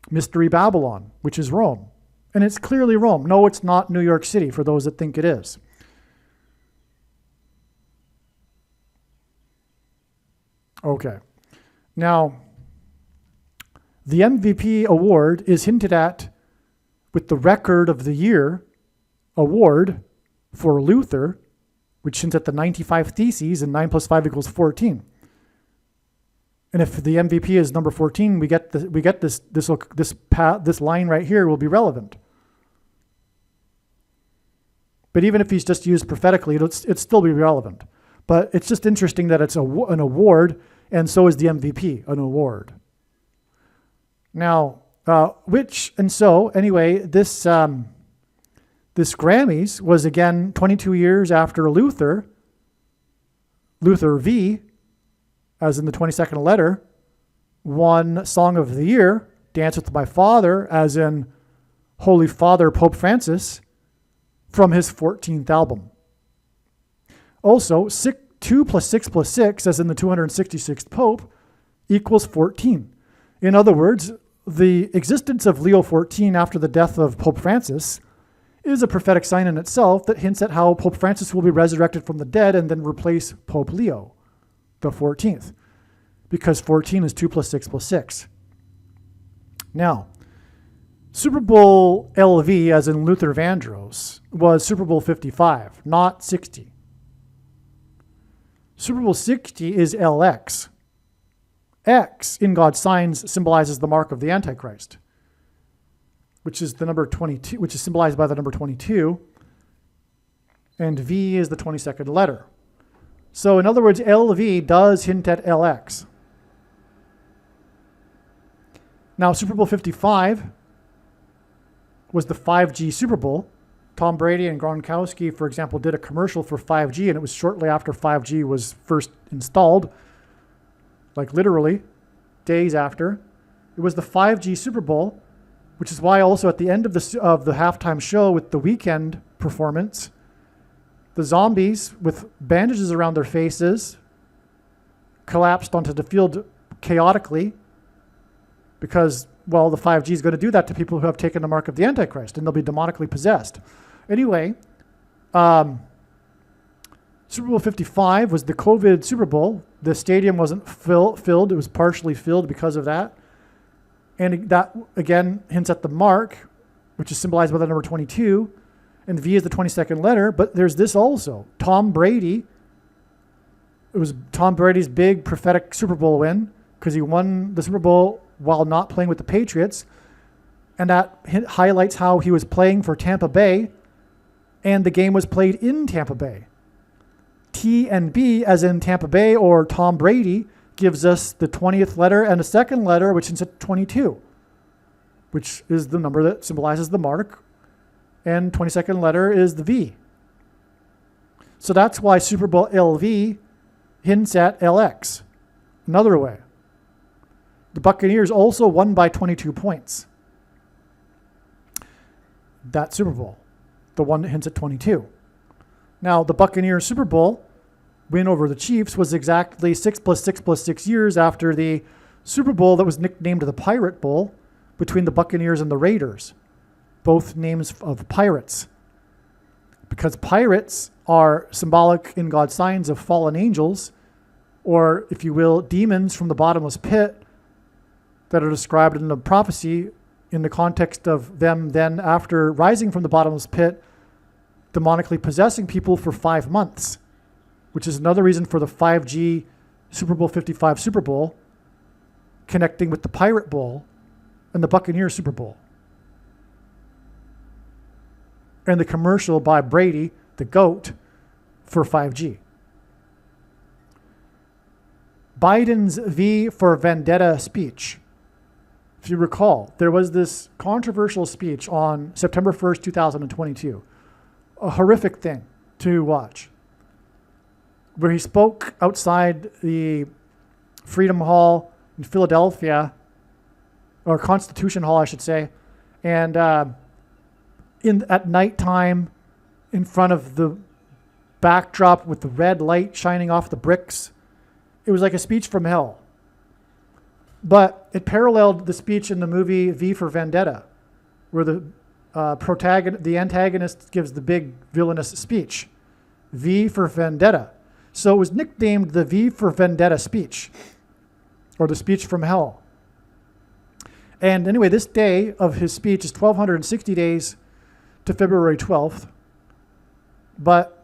Mystery Babylon, which is Rome. And it's clearly Rome. No, it's not New York City, for those that think it is. Okay. Now, the MVP award is hinted at with the Record of the Year award for Luther, which hints at the 95 Theses, and 9 plus 5 equals 14. And if the MVP is number 14, we get this line right here will be relevant. But even if he's just used prophetically, it'd still be relevant. But it's just interesting that it's an award, and so is the MVP, an award. Now, this Grammys was again 22 years after Luther V, as in the 22nd letter, won Song of the Year, Dance with My Father, as in Holy Father Pope Francis, from his 14th album. Also, 2 plus 6 plus 6, as in the 266th Pope, equals 14. In other words, the existence of Leo XIV after the death of Pope Francis is a prophetic sign in itself that hints at how Pope Francis will be resurrected from the dead and then replace Pope Leo the 14th, because 14 is 2 plus 6 plus 6. Now, Super Bowl LV, as in Luther Vandross, was Super Bowl 55, not 60. Super Bowl 60 is LX. X, in God's signs, symbolizes the mark of the Antichrist, which is the number 22, which is symbolized by the number 22, and V is the 22nd letter. So in other words, LV does hint at LX. Now, Super Bowl 55 was the 5G Super Bowl. Tom Brady and Gronkowski, for example, did a commercial for 5G, and it was shortly after 5G was first installed, like literally days after. It was the 5G Super Bowl, which is why also at the end of the halftime show with the Weeknd performance, the zombies with bandages around their faces collapsed onto the field chaotically because, well, the 5G is going to do that to people who have taken the mark of the Antichrist, and they'll be demonically possessed. Anyway, Super Bowl 55 was the COVID Super Bowl. The stadium wasn't filled. It was partially filled because of that. And that, again, hints at the mark, which is symbolized by the number 22. And V is the 22nd letter. But there's this also. Tom Brady. It was Tom Brady's big prophetic Super Bowl win because he won the Super Bowl while not playing with the Patriots. And that highlights how he was playing for Tampa Bay. And the game was played in Tampa Bay. T and B, as in Tampa Bay or Tom Brady, gives us the 20th letter and a second letter, which is 22, which is the number that symbolizes the mark. And 22nd letter is the V. So that's why Super Bowl LV hints at LX. Another way. The Buccaneers also won by 22 points. That Super Bowl. The one that hints at 22. Now, the Buccaneers Super Bowl win over the Chiefs was exactly 6 plus 6 plus 6 years after the Super Bowl that was nicknamed the Pirate Bowl between the Buccaneers and the Raiders, both names of pirates. Because pirates are symbolic in God's signs of fallen angels, or, if you will, demons from the bottomless pit that are described in the prophecy in the context of them then, after rising from the bottomless pit, demonically possessing people for 5 months, which is another reason for the 5G Super Bowl 55 Super Bowl connecting with the Pirate Bowl and the Buccaneers Super Bowl. And the commercial by Brady, the GOAT, for 5G. Biden's V for Vendetta speech. If you recall, there was this controversial speech on September 1st, 2022. A horrific thing to watch, where he spoke outside the Freedom Hall in Philadelphia, or Constitution Hall, I should say, and at nighttime, in front of the backdrop with the red light shining off the bricks. It was like a speech from hell. But it paralleled the speech in the movie V for Vendetta, where the antagonist gives the big villainous speech. V for Vendetta. So it was nicknamed the V for Vendetta speech, or the speech from hell. And anyway, this day of his speech is 1,260 days to February 12th. But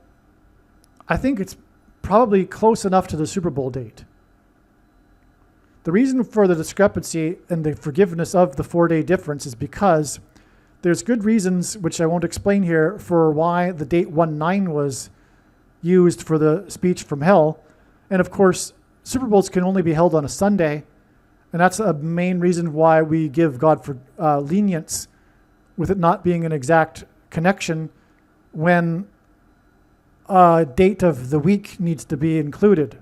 I think it's probably close enough to the Super Bowl date. The reason for the discrepancy and the forgiveness of the 4-day difference is because there's good reasons, which I won't explain here, for why the date 1/9 was used for the speech from hell. And of course, Super Bowls can only be held on a Sunday. And that's a main reason why we give God for lenience with it not being an exact connection when a date of the week needs to be included.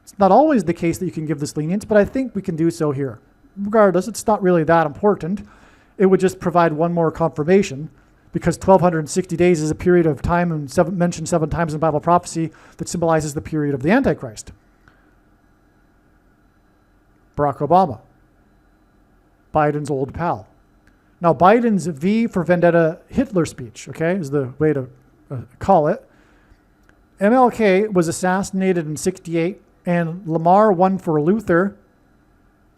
It's not always the case that you can give this lenience, but I think we can do so here. Regardless, it's not really that important. It would just provide one more confirmation, because 1260 days is a period of time and mentioned 7 times in Bible prophecy that symbolizes the period of the Antichrist. Barack Obama, Biden's old pal. Now, Biden's V for Vendetta Hitler speech, okay, is the way to call it. MLK was assassinated in 68, and Lamar won for Luther.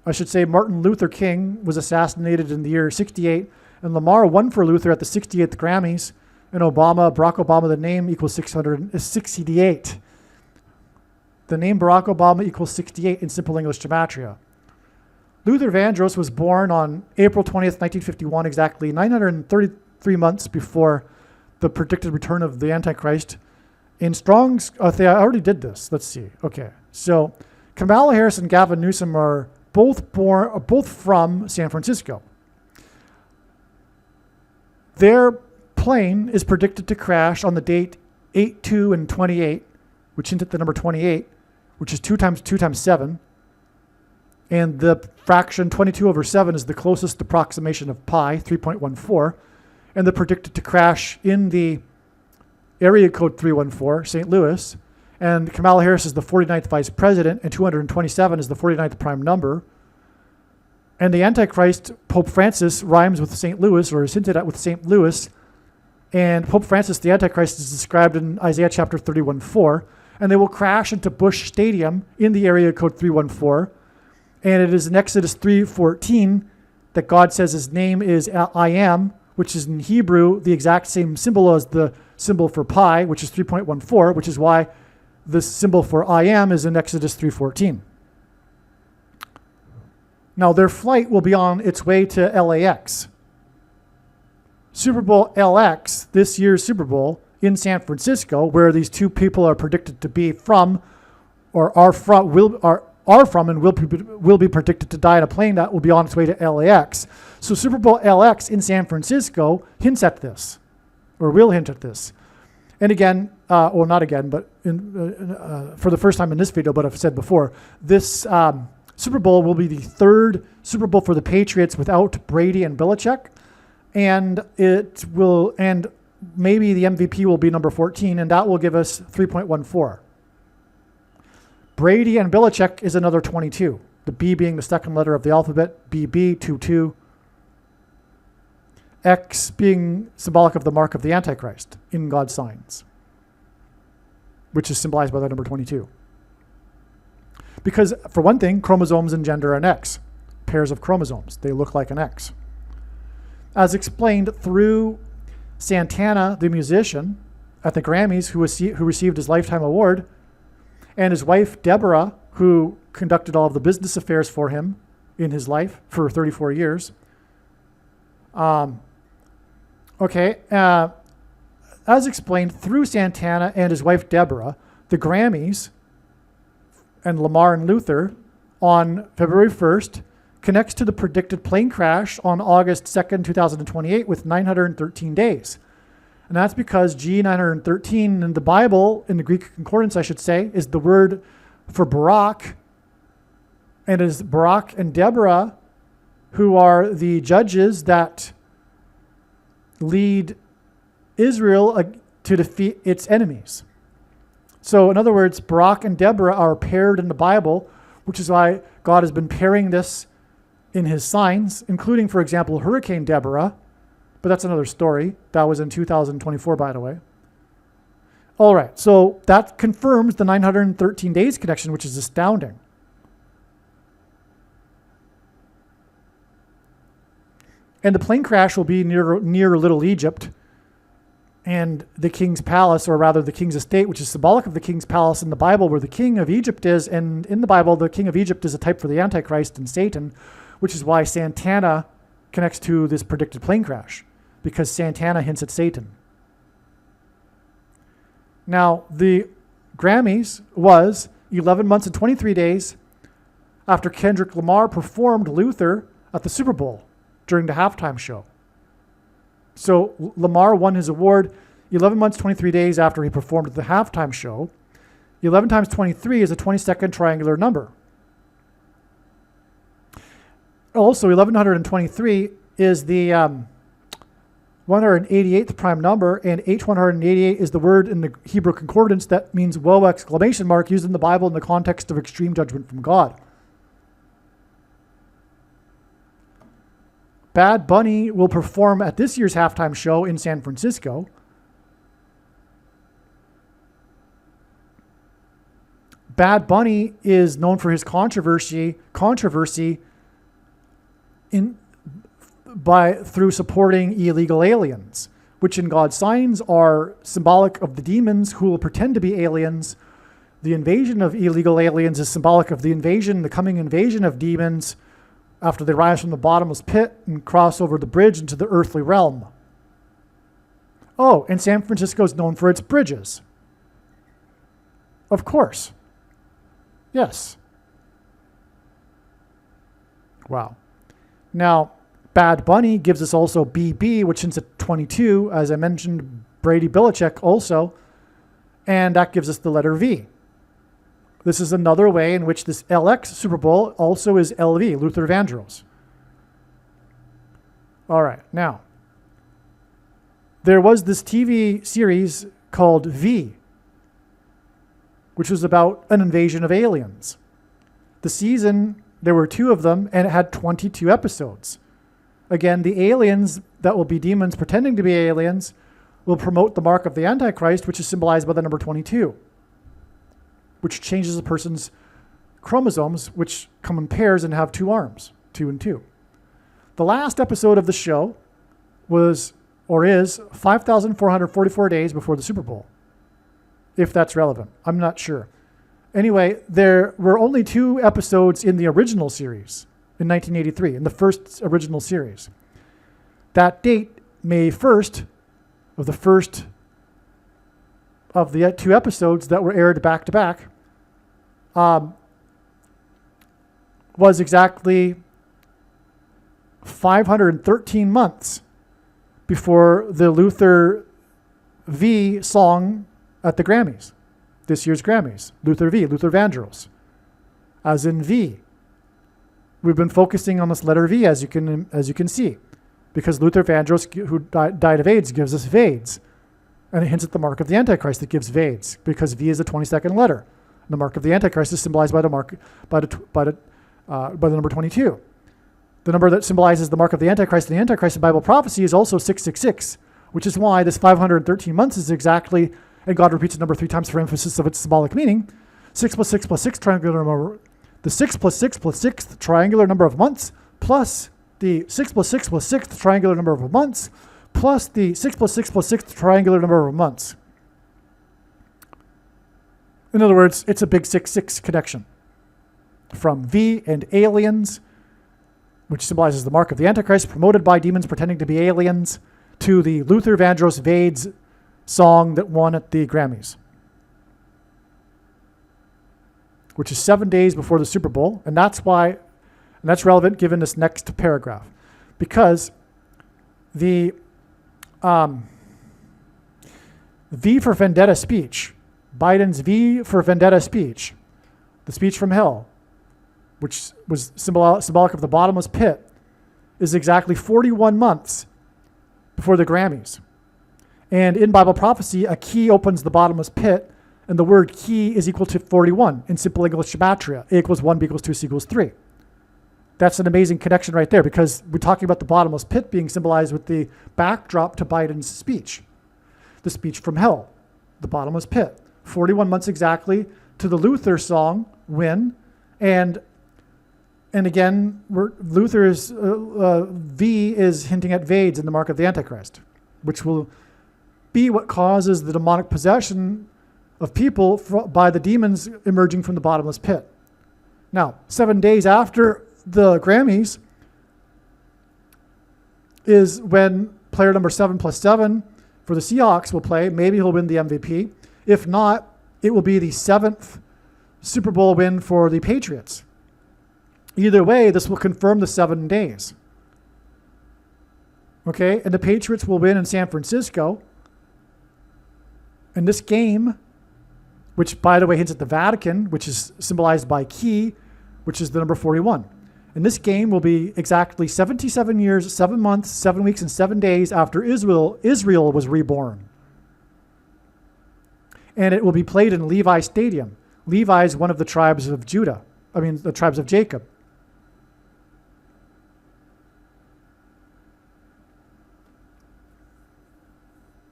I should say Martin Luther King was assassinated in the year 68, and Lamar won for Luther at the 68th Grammys, and Barack Obama, the name equals 668. The name Barack Obama equals 68 in simple English gematria. Luther Vandross was born on April 20th, 1951, exactly 933 months before the predicted return of the Antichrist. In Strong's, I already did this. Let's see. Okay, so Kamala Harris and Gavin Newsom are both from San Francisco. Their plane is predicted to crash on the date 8, 2, and 28, which hints at the number 28, which is 2 times 2 times 7. And the fraction 22 over 7 is the closest approximation of pi, 3.14. And they're predicted to crash in the area code 314, St. Louis. And Kamala Harris is the 49th vice president, and 227 is the 49th prime number. And the Antichrist, Pope Francis, rhymes with St. Louis, or is hinted at with St. Louis. And Pope Francis, the Antichrist, is described in Isaiah chapter 31:4. And they will crash into Busch Stadium in the area code 314. And it is in Exodus 3:14 that God says his name is I am, which is in Hebrew the exact same symbol as the symbol for pi, which is 3.14, which is why the symbol for I am is in Exodus 3:14. Now, their flight will be on its way to LAX. Super Bowl LX, this year's Super Bowl in San Francisco, where these two people are predicted to be from, or are from and will be predicted to die in a plane that will be on its way to LAX. So Super Bowl LX in San Francisco hints at this, or will hint at this. And again, well, not again, but for the first time in this video, but I've said before, this Super Bowl will be the 3rd Super Bowl for the Patriots without Brady and Belichick, and maybe the MVP will be number 14, and that will give us 3.14. Brady and Belichick is another 22. The B being the second letter of the alphabet, BB, 22. X being symbolic of the mark of the Antichrist in God's signs, which is symbolized by the number 22. Because, for one thing, chromosomes engender an X. Pairs of chromosomes. They look like an X. As explained through Santana, the musician, at the Grammys, who received his Lifetime Award, and his wife, Deborah, who conducted all of the business affairs for him in his life for 34 years. As explained through Santana and his wife, Deborah, the Grammys and Lamar and Luther on February 1st connects to the predicted plane crash on August 2nd, 2028 with 913 days. And that's because G913 in the Bible, in the Greek concordance, I should say, is the word for Barak. And it is Barak and Deborah who are the judges that lead Israel to defeat its enemies. So in other words, Barak and Deborah are paired in the Bible, which is why God has been pairing this in his signs, including, for example, Hurricane Deborah. But that's another story. That was in 2024, by the way. All right, so that confirms the 913 days connection, which is astounding. And the plane crash will be near Little Egypt and the king's palace, or rather the king's estate, which is symbolic of the king's palace in the Bible, where the king of Egypt is. And in the Bible, the king of Egypt is a type for the Antichrist and Satan, which is why Santana connects to this predicted plane crash. because Santana hints at Satan. Now, the Grammys was 11 months and 23 days after Kendrick Lamar performed Luther at the Super Bowl during the halftime show. So Lamar won his award 11 months, 23 days after he performed at the halftime show. 11 times 23 is a 22nd triangular number. Also, 1123 is the 188th prime number, and H188 is the word in the Hebrew concordance that means woe exclamation mark used in the Bible in the context of extreme judgment from God. Bad Bunny will perform at this year's halftime show in San Francisco. Bad Bunny is known for his controversy through supporting illegal aliens, which in God's signs are symbolic of the demons who will pretend to be aliens. The invasion of illegal aliens is symbolic of the coming invasion of demons after they rise from the bottomless pit and cross over the bridge into the earthly realm. Oh, and San Francisco is known for its bridges. Of course. Yes. Wow. Now, Bad Bunny gives us also BB, which hints at 22. As I mentioned, Brady Belichick also. And that gives us the letter V. This is another way in which this LX Super Bowl also is LV, Luther Vandross. All right, now, there was this TV series called V, which was about an invasion of aliens. The season, there were 2 of them, and it had 22 episodes. Again, the aliens that will be demons pretending to be aliens will promote the mark of the Antichrist, which is symbolized by the number 22, which changes a person's chromosomes, which come in pairs and have 2 arms, 2 and 2. The last episode of the show is 5,444 days before the Super Bowl, if that's relevant. I'm not sure. Anyway, there were only 2 episodes in the original series in 1983, in the first original series. That date, May 1st, of the first of the 2 episodes that were aired back to back, was exactly 513 months before the Luther V song at the Grammys, this year's Grammys. Luther V, Luther Vandross, as in V. We've been focusing on this letter V, as you can see, because Luther Vandross, who died of AIDS, gives us VAIDS, and it hints at the mark of the Antichrist that gives VAIDS, because V is the 22nd letter. And the mark of the Antichrist is symbolized by the number 22. The number that symbolizes the mark of the Antichrist in the Antichrist in Bible prophecy is also 666, which is why this 513 months is exactly, and God repeats the number 3 times for emphasis of its symbolic meaning, 6 plus 6 plus 6 triangular number. The 6 plus 6 plus 6th triangular number of months, plus the 6 plus 6 plus 6th triangular number of months, plus the 6 plus 6 plus 6th triangular number of months. In other words, it's a big 6-6 connection from V and aliens, which symbolizes the mark of the Antichrist, promoted by demons pretending to be aliens, to the Luther Vandross VAIDS song that won at the Grammys, which is 7 days before the Super Bowl. And that's relevant given this next paragraph, because the V for Vendetta speech, Biden's V for Vendetta speech, the speech from hell, which was symbolic of the bottomless pit, is exactly 41 months before the Grammys. And in Bible prophecy, a key opens the bottomless pit, and the word key is equal to 41 in simple English gematria. A equals 1, B equals 2, C equals 3. That's an amazing connection right there, because we're talking about the bottomless pit being symbolized with the backdrop to Biden's speech, the speech from hell, the bottomless pit. 41 months exactly to the Luther song, Win. And again, Luther's V is hinting at VAIDS in the mark of the Antichrist, which will be what causes the demonic possession of people by the demons emerging from the bottomless pit. Now, 7 days after the Grammys is when player number 7+7 for the Seahawks will play. Maybe he'll win the MVP. If not, it will be the 7th Super Bowl win for the Patriots. Either way, this will confirm the 7 days. Okay, and the Patriots will win in San Francisco. And this game, which by the way hints at the Vatican, which is symbolized by key, which is the number 41. And this game will be exactly 77 years, 7 months, 7 weeks, and 7 days after Israel was reborn. And it will be played in Levi Stadium. Levi is one of the tribes of Judah. The tribes of Jacob.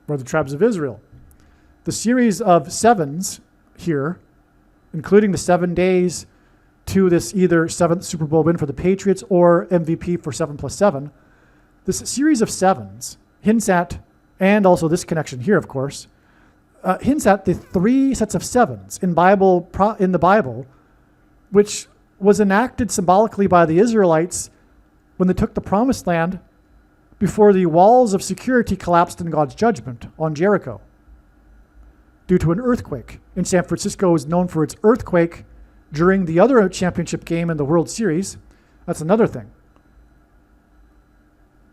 Or the tribes of Israel. The series of sevens here, including the 7 days to this either 7th Super Bowl win for the Patriots or MVP for 7+7, this series of sevens hints at, and also this connection here, of course, hints at the 3 sets of sevens in the Bible, which was enacted symbolically by the Israelites when they took the Promised Land before the walls of security collapsed in God's judgment on Jericho due to an earthquake. And San Francisco is known for its earthquake during the other championship game in the World Series. That's another thing.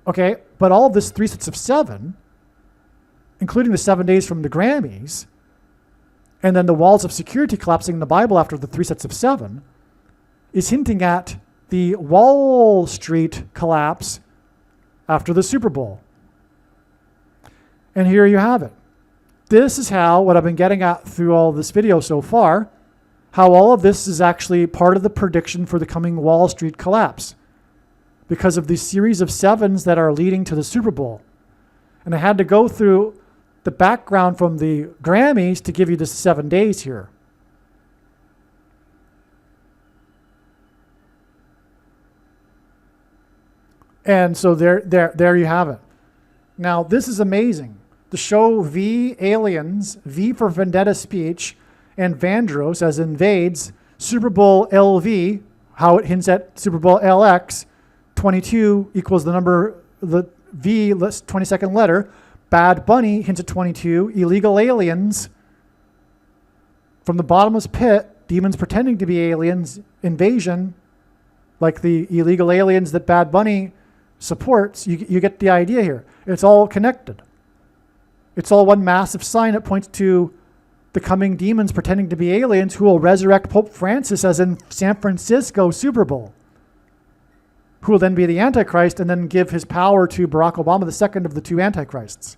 Okay, but all of this 3 sets of 7, including the 7 days from the Grammys, and then the walls of security collapsing in the Bible after the 3 sets of 7, is hinting at the Wall Street collapse after the Super Bowl. And here you have it. This is how, what I've been getting at through all this video so far, how all of this is actually part of the prediction for the coming Wall Street collapse because of these series of sevens that are leading to the Super Bowl. And I had to go through the background from the Grammys to give you the 7 days here. And so there you have it. Now, this is amazing. The show V, Aliens, V for Vendetta speech, and Vandross, as invades, Super Bowl LV, how it hints at Super Bowl LX, 22 equals the number, the V, 22nd letter. Bad Bunny hints at 22. Illegal aliens. From the bottomless pit, demons pretending to be aliens, invasion, like the illegal aliens that Bad Bunny supports. You get the idea here. It's all connected. It's all one massive sign that points to the coming demons pretending to be aliens who will resurrect Pope Francis as in San Francisco Super Bowl, who will then be the Antichrist and then give his power to Barack Obama, the second of the 2 Antichrists.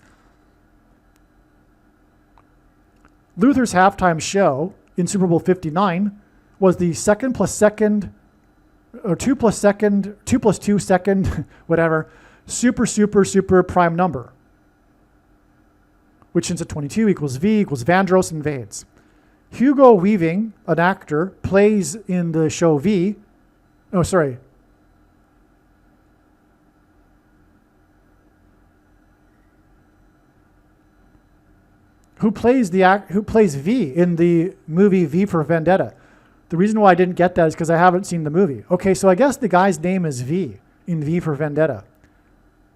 Luther's halftime show in Super Bowl 59 was the 2 plus 2 second, whatever, super prime number, which hints at 22 equals V equals Vandross invades. Hugo Weaving, an actor, plays in the show V. Oh, sorry. Who plays V in the movie V for Vendetta? The reason why I didn't get that is because I haven't seen the movie. Okay, so I guess the guy's name is V in V for Vendetta.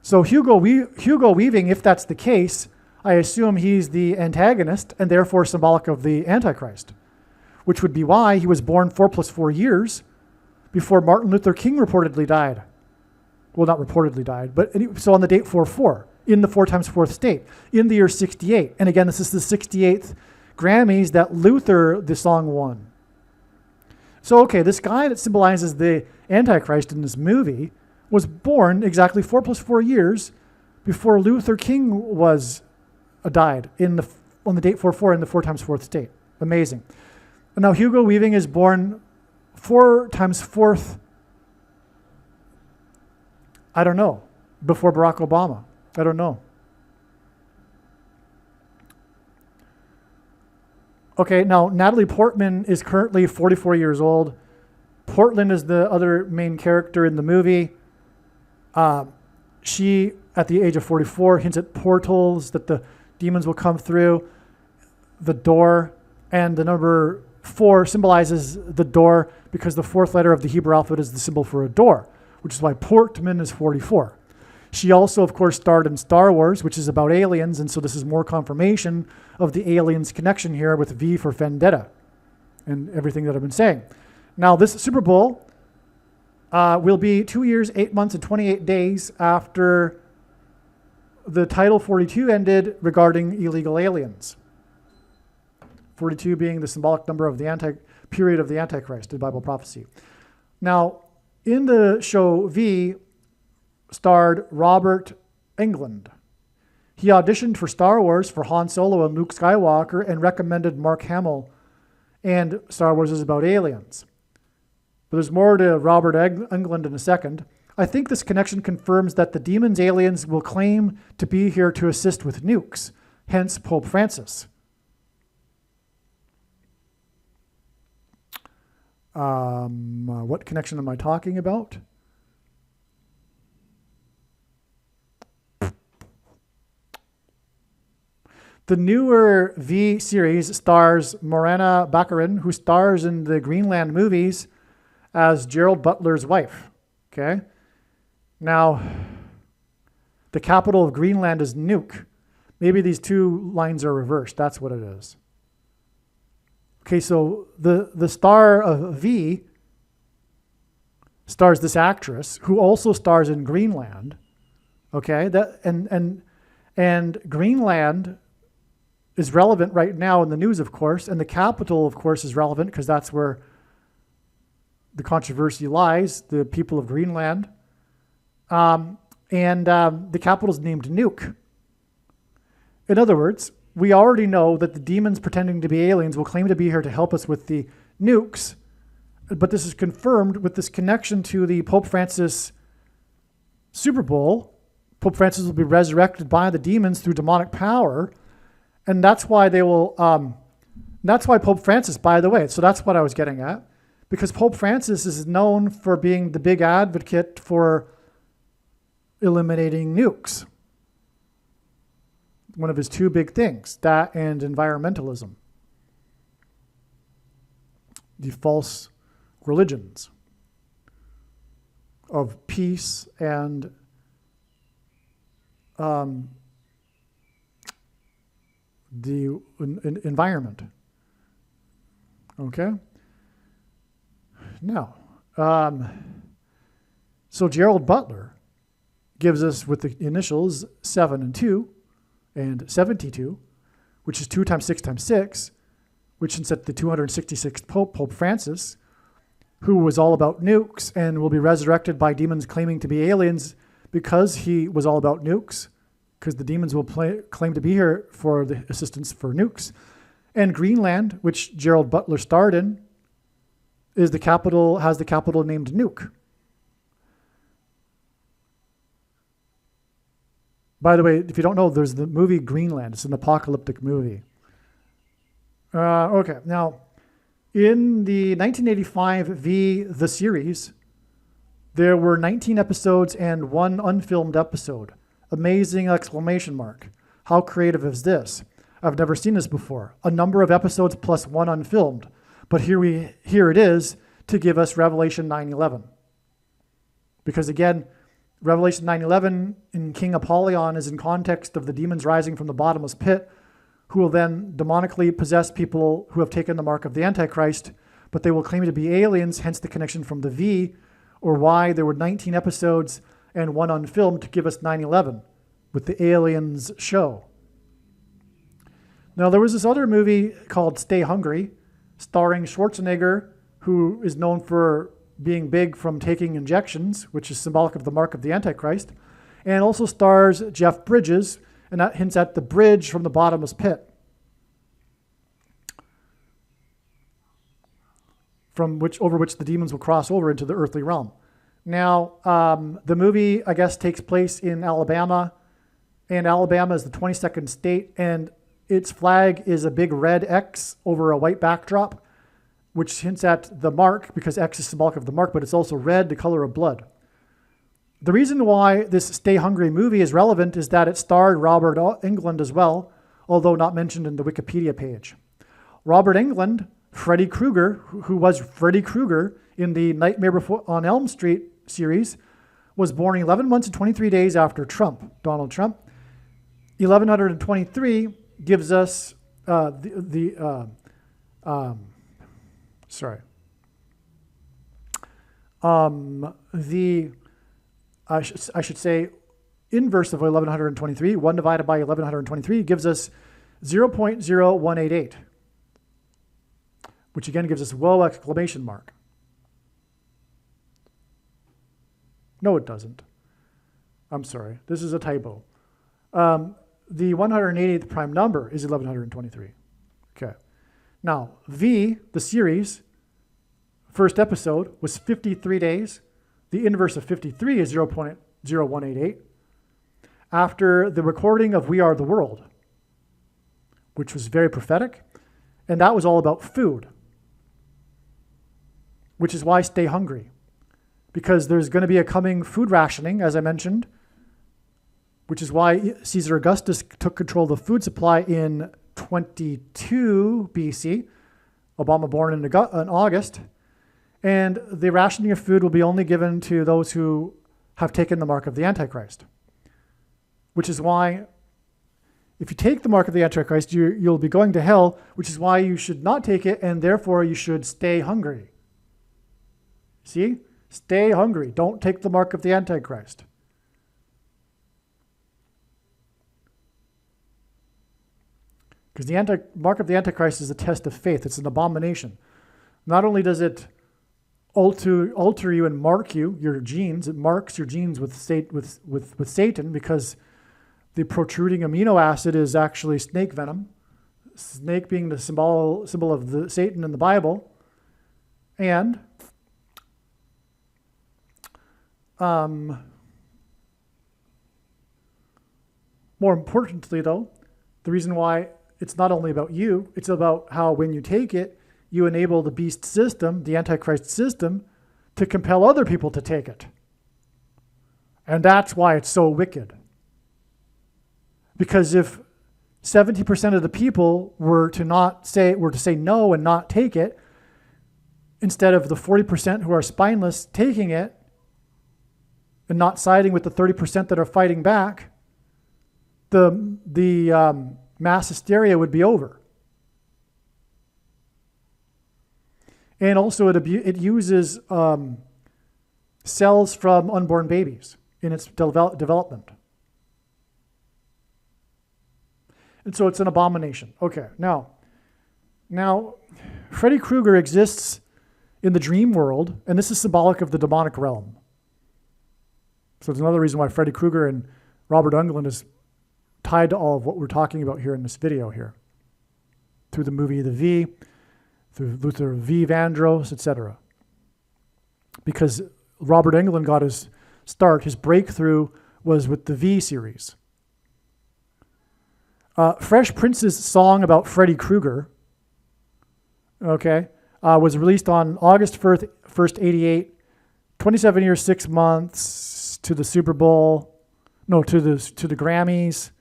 So Hugo Weaving, if that's the case, I assume he's the antagonist and therefore symbolic of the Antichrist, which would be why he was born 4 + 4 years before Martin Luther King reportedly died. Well, not reportedly died, but so on the date 4/4 in the 4 times 4th state in the year 68. And again, this is the 68th Grammys that Luther, the song, won. So, okay, this guy that symbolizes the Antichrist in this movie was born exactly 4 + 4 years before Luther King died on the date 4/4 in the 4 times 4th state. Amazing. And now Hugo Weaving is born 4 times 4th, I don't know, before Barack Obama. I don't know. Okay, now Natalie Portman is currently 44 years old. Portland is the other main character in the movie. She, at the age of 44, hints at portals that the demons will come through, the door, and the number 4 symbolizes the door because the 4th letter of the Hebrew alphabet is the symbol for a door, which is why Portman is 44. She also, of course, starred in Star Wars, which is about aliens, and so this is more confirmation of the aliens connection here with V for Vendetta and everything that I've been saying. Now, this Super Bowl will be 2 years, 8 months, and 28 days after the Title 42 ended regarding illegal aliens. 42 being the symbolic number of the period of the Antichrist in Bible prophecy. Now, in the show, V starred Robert Englund. He auditioned for Star Wars for Han Solo and Luke Skywalker and recommended Mark Hamill, and Star Wars is about aliens. But there's more to Robert Englund in a second. I think this connection confirms that the demons aliens will claim to be here to assist with nukes, hence Pope Francis. What connection am I talking about? The newer V series stars Morena Baccarin, who stars in the Greenland movies as Gerald Butler's wife. Okay? Now, the capital of Greenland is Nuuk. Maybe these two lines are reversed. That's what it is. Okay, so the star of V stars this actress who also stars in Greenland. Okay, and Greenland is relevant right now in the news, of course, and the capital, of course, is relevant because that's where the controversy lies, the people of Greenland. The capital is named Nuuk. In other words, we already know that the demons pretending to be aliens will claim to be here to help us with the nukes, but this is confirmed with this connection to the Pope Francis Super Bowl. Pope Francis will be resurrected by the demons through demonic power, and that's why they will. That's why Pope Francis, by the way, so that's what I was getting at, because Pope Francis is known for being the big advocate for eliminating nukes. One of his two big things, that and environmentalism. The false religions of peace and the environment. Okay? Now, so Gerald Butler gives us with the initials 7 and 2 and 72, which is 2 times 6 times 6, which is at the 266th Pope, Pope Francis, who was all about nukes and will be resurrected by demons claiming to be aliens because he was all about nukes, because the demons will claim to be here for the assistance for nukes. And Greenland, which Gerald Butler starred in, has the capital named Nuuk. By the way, if you don't know, there's the movie Greenland. It's an apocalyptic movie. Okay, now, in the 1985 V, the series, there were 19 episodes and 1 unfilmed episode. Amazing exclamation mark. How creative is this? I've never seen this before. A number of episodes plus 1 unfilmed. But here it is to give us Revelation 9:11. Because again, Revelation 9:11 in King Apollyon is in context of the demons rising from the bottomless pit, who will then demonically possess people who have taken the mark of the Antichrist, but they will claim to be aliens, hence the connection from the V, or why there were 19 episodes and 1 unfilmed to give us 9/11 with the aliens show. Now, there was this other movie called Stay Hungry, starring Schwarzenegger, who is known for being big from taking injections, which is symbolic of the mark of the Antichrist, and also stars Jeff Bridges, and that hints at the bridge from the bottomless pit, over which the demons will cross over into the earthly realm. Now, the movie, I guess, takes place in Alabama, and Alabama is the 22nd state, and its flag is a big red X over a white backdrop, which hints at the mark, because X is symbolic of the mark, but it's also red, the color of blood. The reason why this Stay Hungry movie is relevant is that it starred Robert Englund as well, although not mentioned in the Wikipedia page. Robert Englund, Freddy Krueger, who was Freddy Krueger in the Nightmare on Elm Street series, was born 11 months and 23 days after Donald Trump. 1123 gives us the I should say inverse of 1123, 1 divided by 1123 gives us 0.0188, which again gives us whoa exclamation mark. No, it doesn't. I'm sorry. This is a typo. The 180th prime number is 1123. Okay. Now, V, the series, first episode, was 53 days. The inverse of 53 is 0.0188. After the recording of We Are the World, which was very prophetic, and that was all about food, which is why stay hungry. Because there's going to be a coming food rationing, as I mentioned, which is why Caesar Augustus took control of the food supply in 22 BC, Obama born in August, and the rationing of food will be only given to those who have taken the mark of the Antichrist, which is why if you take the mark of the Antichrist, you'll be going to hell, which is why you should not take it, and therefore you should stay hungry. See? Stay hungry. Don't take the mark of the Antichrist. Because the mark of the Antichrist is a test of faith. It's an abomination. Not only does it alter you and mark you, your genes, it marks your genes with Satan, because the protruding amino acid is actually snake venom. Snake being the symbol of the Satan in the Bible. And more importantly, though, the reason why it's not only about you, it's about how when you take it, you enable the beast system, the Antichrist system, to compel other people to take it. And that's why it's so wicked. Because if 70% of the people were to say no and not take it, instead of the 40% who are spineless taking it, and not siding with the 30% that are fighting back, the mass hysteria would be over. And also it uses cells from unborn babies in its development. And so it's an abomination. Okay, now Freddy Krueger exists in the dream world, and this is symbolic of the demonic realm. So there's another reason why Freddy Krueger and Robert Englund is tied to all of what we're talking about here in this video here. Through the movie The V, through Luther V. Vandross, etc. Because Robert Englund got his start, his breakthrough was with the V series. Fresh Prince's song about Freddy Krueger, was released on August 1st, 88, 27 years, 6 months, to the Super Bowl, to the Grammys,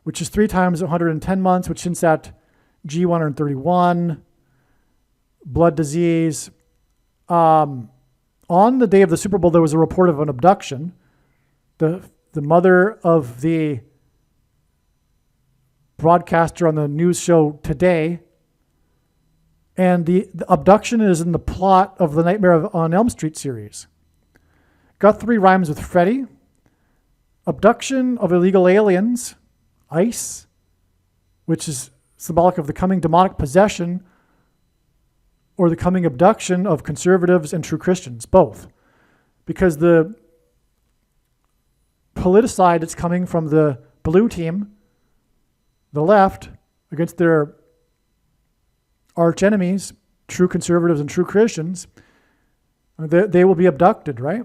which is 3 times 110 months, which hints at G131, blood disease. On the day of the Super Bowl, there was a report of an abduction. The mother of the broadcaster on the news show Today, and the abduction is in the plot of the Nightmare on Elm Street series. Guthrie rhymes with Freddy. Abduction of illegal aliens, ICE, which is symbolic of the coming demonic possession or the coming abduction of conservatives and true Christians, both. Because the politicide that's coming from the blue team, the left, against their arch enemies, true conservatives and true Christians, they will be abducted, right?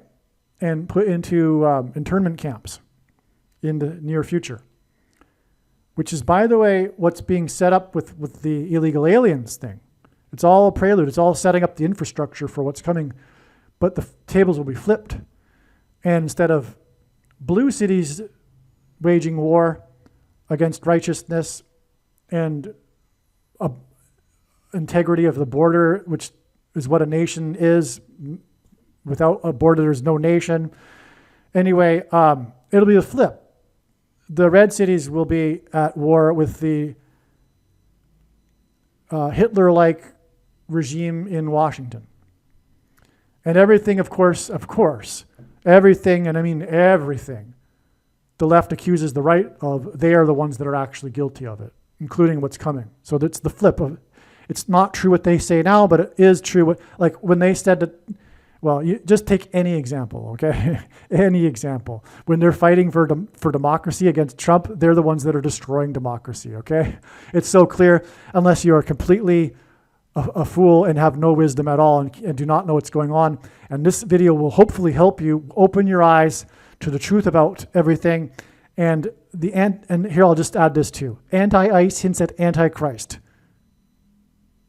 And put into internment camps in the near future. Which is, by the way, what's being set up with the illegal aliens thing. It's all a prelude. It's all setting up the infrastructure for what's coming. But the tables will be flipped. And instead of blue cities waging war against righteousness and integrity of the border, which is what a nation is. Without a border, there's no nation. Anyway, it'll be a flip. The red cities will be at war with the Hitler-like regime in Washington. And everything, of course, everything, and I mean everything, the left accuses the right of, they are the ones that are actually guilty of it, including what's coming. So that's the flip of, it's not true what they say now, but it is true. Like when they said that, well, you just take any example, okay? Any example. When they're fighting for democracy against Trump, they're the ones that are destroying democracy, okay? It's so clear, unless you are completely a fool and have no wisdom at all and do not know what's going on. And this video will hopefully help you open your eyes to the truth about everything. And here I'll just add this too. Anti-ICE hints at Antichrist.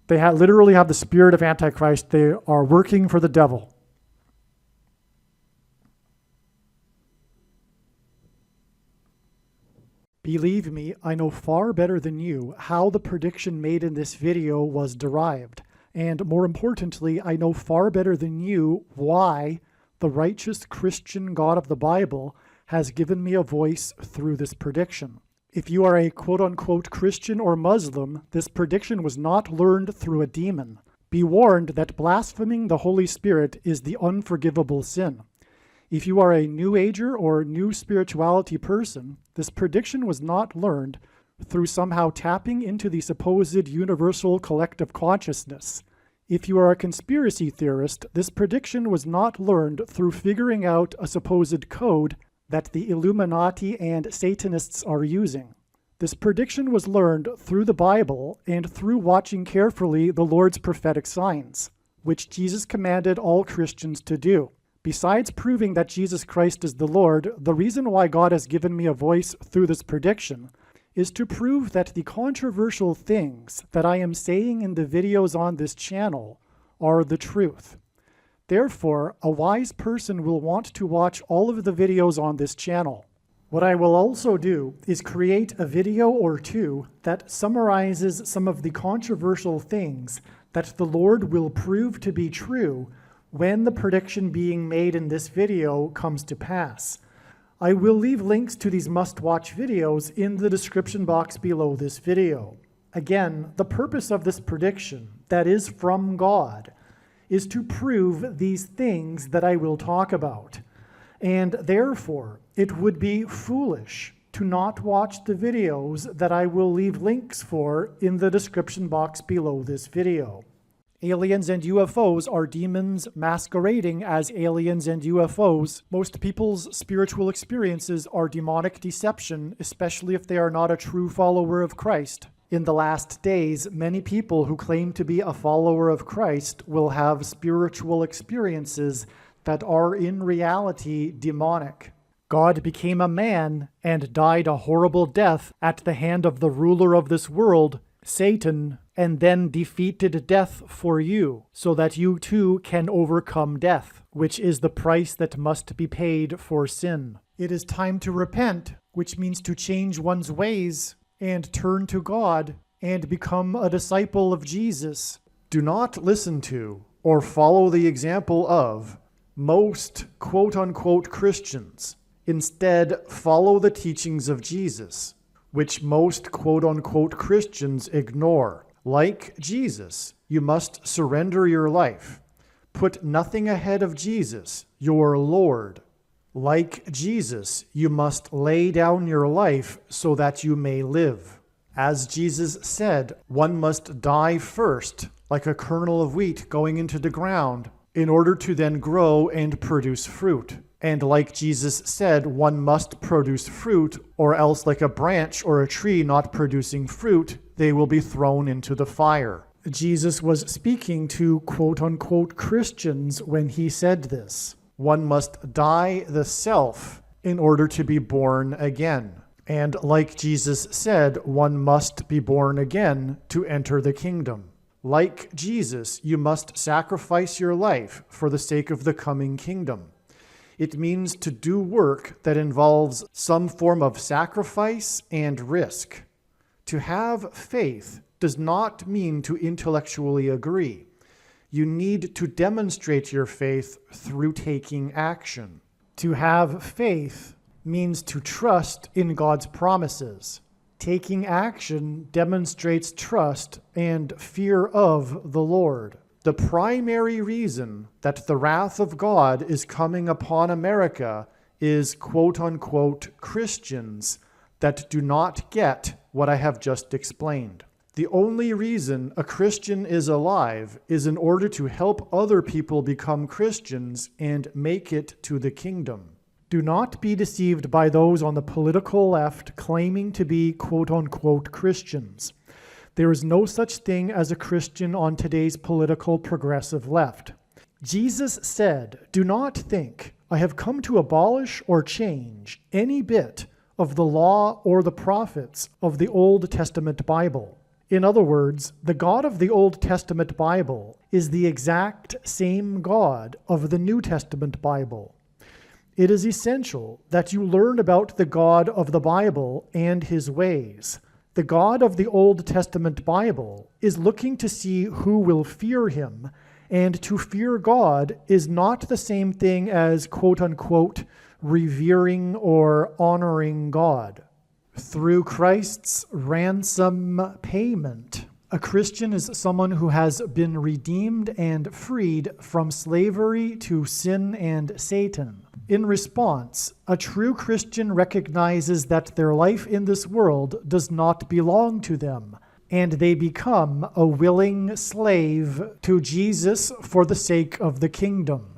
They literally have the spirit of Antichrist. They are working for the devil. Believe me, I know far better than you how the prediction made in this video was derived. And more importantly, I know far better than you why the righteous Christian God of the Bible has given me a voice through this prediction. If you are a quote-unquote Christian or Muslim, this prediction was not learned through a demon. Be warned that blaspheming the Holy Spirit is the unforgivable sin. If you are a New Ager or New Spirituality person, this prediction was not learned through somehow tapping into the supposed universal collective consciousness. If you are a conspiracy theorist, this prediction was not learned through figuring out a supposed code that the Illuminati and Satanists are using. This prediction was learned through the Bible and through watching carefully the Lord's prophetic signs, which Jesus commanded all Christians to do. Besides proving that Jesus Christ is the Lord, the reason why God has given me a voice through this prediction is to prove that the controversial things that I am saying in the videos on this channel are the truth. Therefore, a wise person will want to watch all of the videos on this channel. What I will also do is create a video or two that summarizes some of the controversial things that the Lord will prove to be true when the prediction being made in this video comes to pass. I will leave links to these must-watch videos in the description box below this video. Again, the purpose of this prediction, that is from God, is to prove these things that I will talk about. And therefore, it would be foolish to not watch the videos that I will leave links for in the description box below this video. Aliens and UFOs are demons masquerading as aliens and UFOs. Most people's spiritual experiences are demonic deception, especially if they are not a true follower of Christ. In the last days, many people who claim to be a follower of Christ will have spiritual experiences that are in reality demonic. God became a man and died a horrible death at the hand of the ruler of this world, Satan, and then defeated death for you, so that you too can overcome death, which is the price that must be paid for sin. It is time to repent, which means to change one's ways and turn to God and become a disciple of Jesus. Do not listen to or follow the example of most quote-unquote Christians. Instead, follow the teachings of Jesus, which most quote-unquote Christians ignore. Like Jesus, you must surrender your life. Put nothing ahead of Jesus, your Lord. Like Jesus, you must lay down your life so that you may live. As Jesus said, one must die first, like a kernel of wheat going into the ground, in order to then grow and produce fruit. And like Jesus said, one must produce fruit, or else like a branch or a tree not producing fruit, they will be thrown into the fire. Jesus was speaking to quote-unquote Christians when he said this. One must die the self in order to be born again. And like Jesus said, one must be born again to enter the kingdom. Like Jesus, you must sacrifice your life for the sake of the coming kingdom. It means to do work that involves some form of sacrifice and risk. To have faith does not mean to intellectually agree. You need to demonstrate your faith through taking action. To have faith means to trust in God's promises. Taking action demonstrates trust and fear of the Lord. The primary reason that the wrath of God is coming upon America is quote-unquote Christians that do not get what I have just explained. The only reason a Christian is alive is in order to help other people become Christians and make it to the kingdom. Do not be deceived by those on the political left claiming to be quote-unquote Christians. There is no such thing as a Christian on today's political progressive left. Jesus said, "Do not think I have come to abolish or change any bit of the law or the prophets of the Old Testament Bible." In other words, the God of the Old Testament Bible is the exact same God of the New Testament Bible. It is essential that you learn about the God of the Bible and his ways. The God of the Old Testament Bible is looking to see who will fear him, and to fear God is not the same thing as quote-unquote revering or honoring God. Through Christ's ransom payment, a Christian is someone who has been redeemed and freed from slavery to sin and Satan. In response, a true Christian recognizes that their life in this world does not belong to them, and they become a willing slave to Jesus for the sake of the kingdom.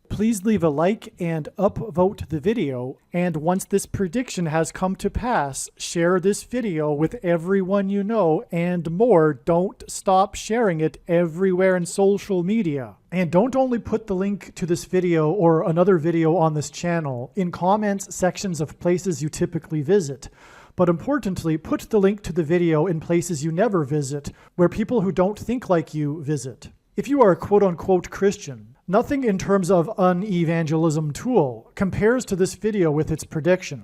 Please leave a like and upvote the video, and once this prediction has come to pass, share this video with everyone you know, and more, don't stop sharing it everywhere in social media. And don't only put the link to this video or another video on this channel in comments sections of places you typically visit, but importantly, put the link to the video in places you never visit, where people who don't think like you visit. If you are a quote-unquote Christian, nothing in terms of an evangelism tool compares to this video with its prediction.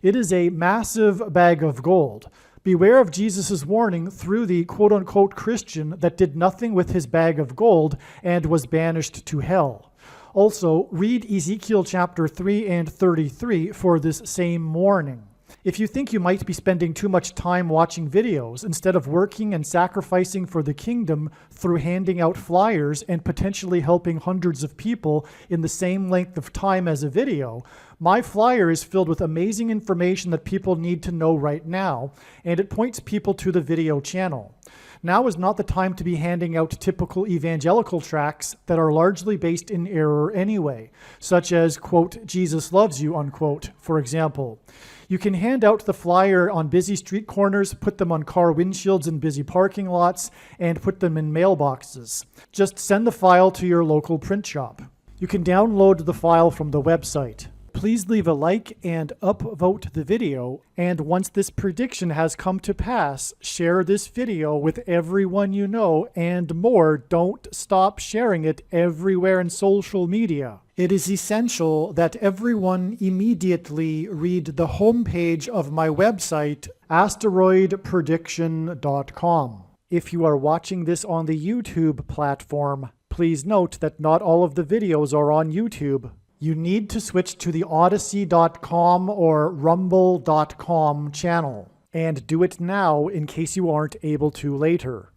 It is a massive bag of gold. Beware of Jesus' warning through the quote-unquote Christian that did nothing with his bag of gold and was banished to hell. Also, read Ezekiel chapter 3 and 33 for this same warning. If you think you might be spending too much time watching videos instead of working and sacrificing for the kingdom through handing out flyers and potentially helping hundreds of people in the same length of time as a video, my flyer is filled with amazing information that people need to know right now, and it points people to the video channel. Now is not the time to be handing out typical evangelical tracts that are largely based in error anyway, such as, quote, Jesus loves you, unquote, for example. You can hand out the flyer on busy street corners, put them on car windshields in busy parking lots, and put them in mailboxes. Just send the file to your local print shop. You can download the file from the website. Please leave a like and upvote the video, and once this prediction has come to pass, share this video with everyone you know, and more, don't stop sharing it everywhere in social media. It is essential that everyone immediately read the homepage of my website, asteroidprediction.com. If you are watching this on the YouTube platform, please note that not all of the videos are on YouTube. You need to switch to the Odyssey.com or Rumble.com channel, and do it now in case you aren't able to later.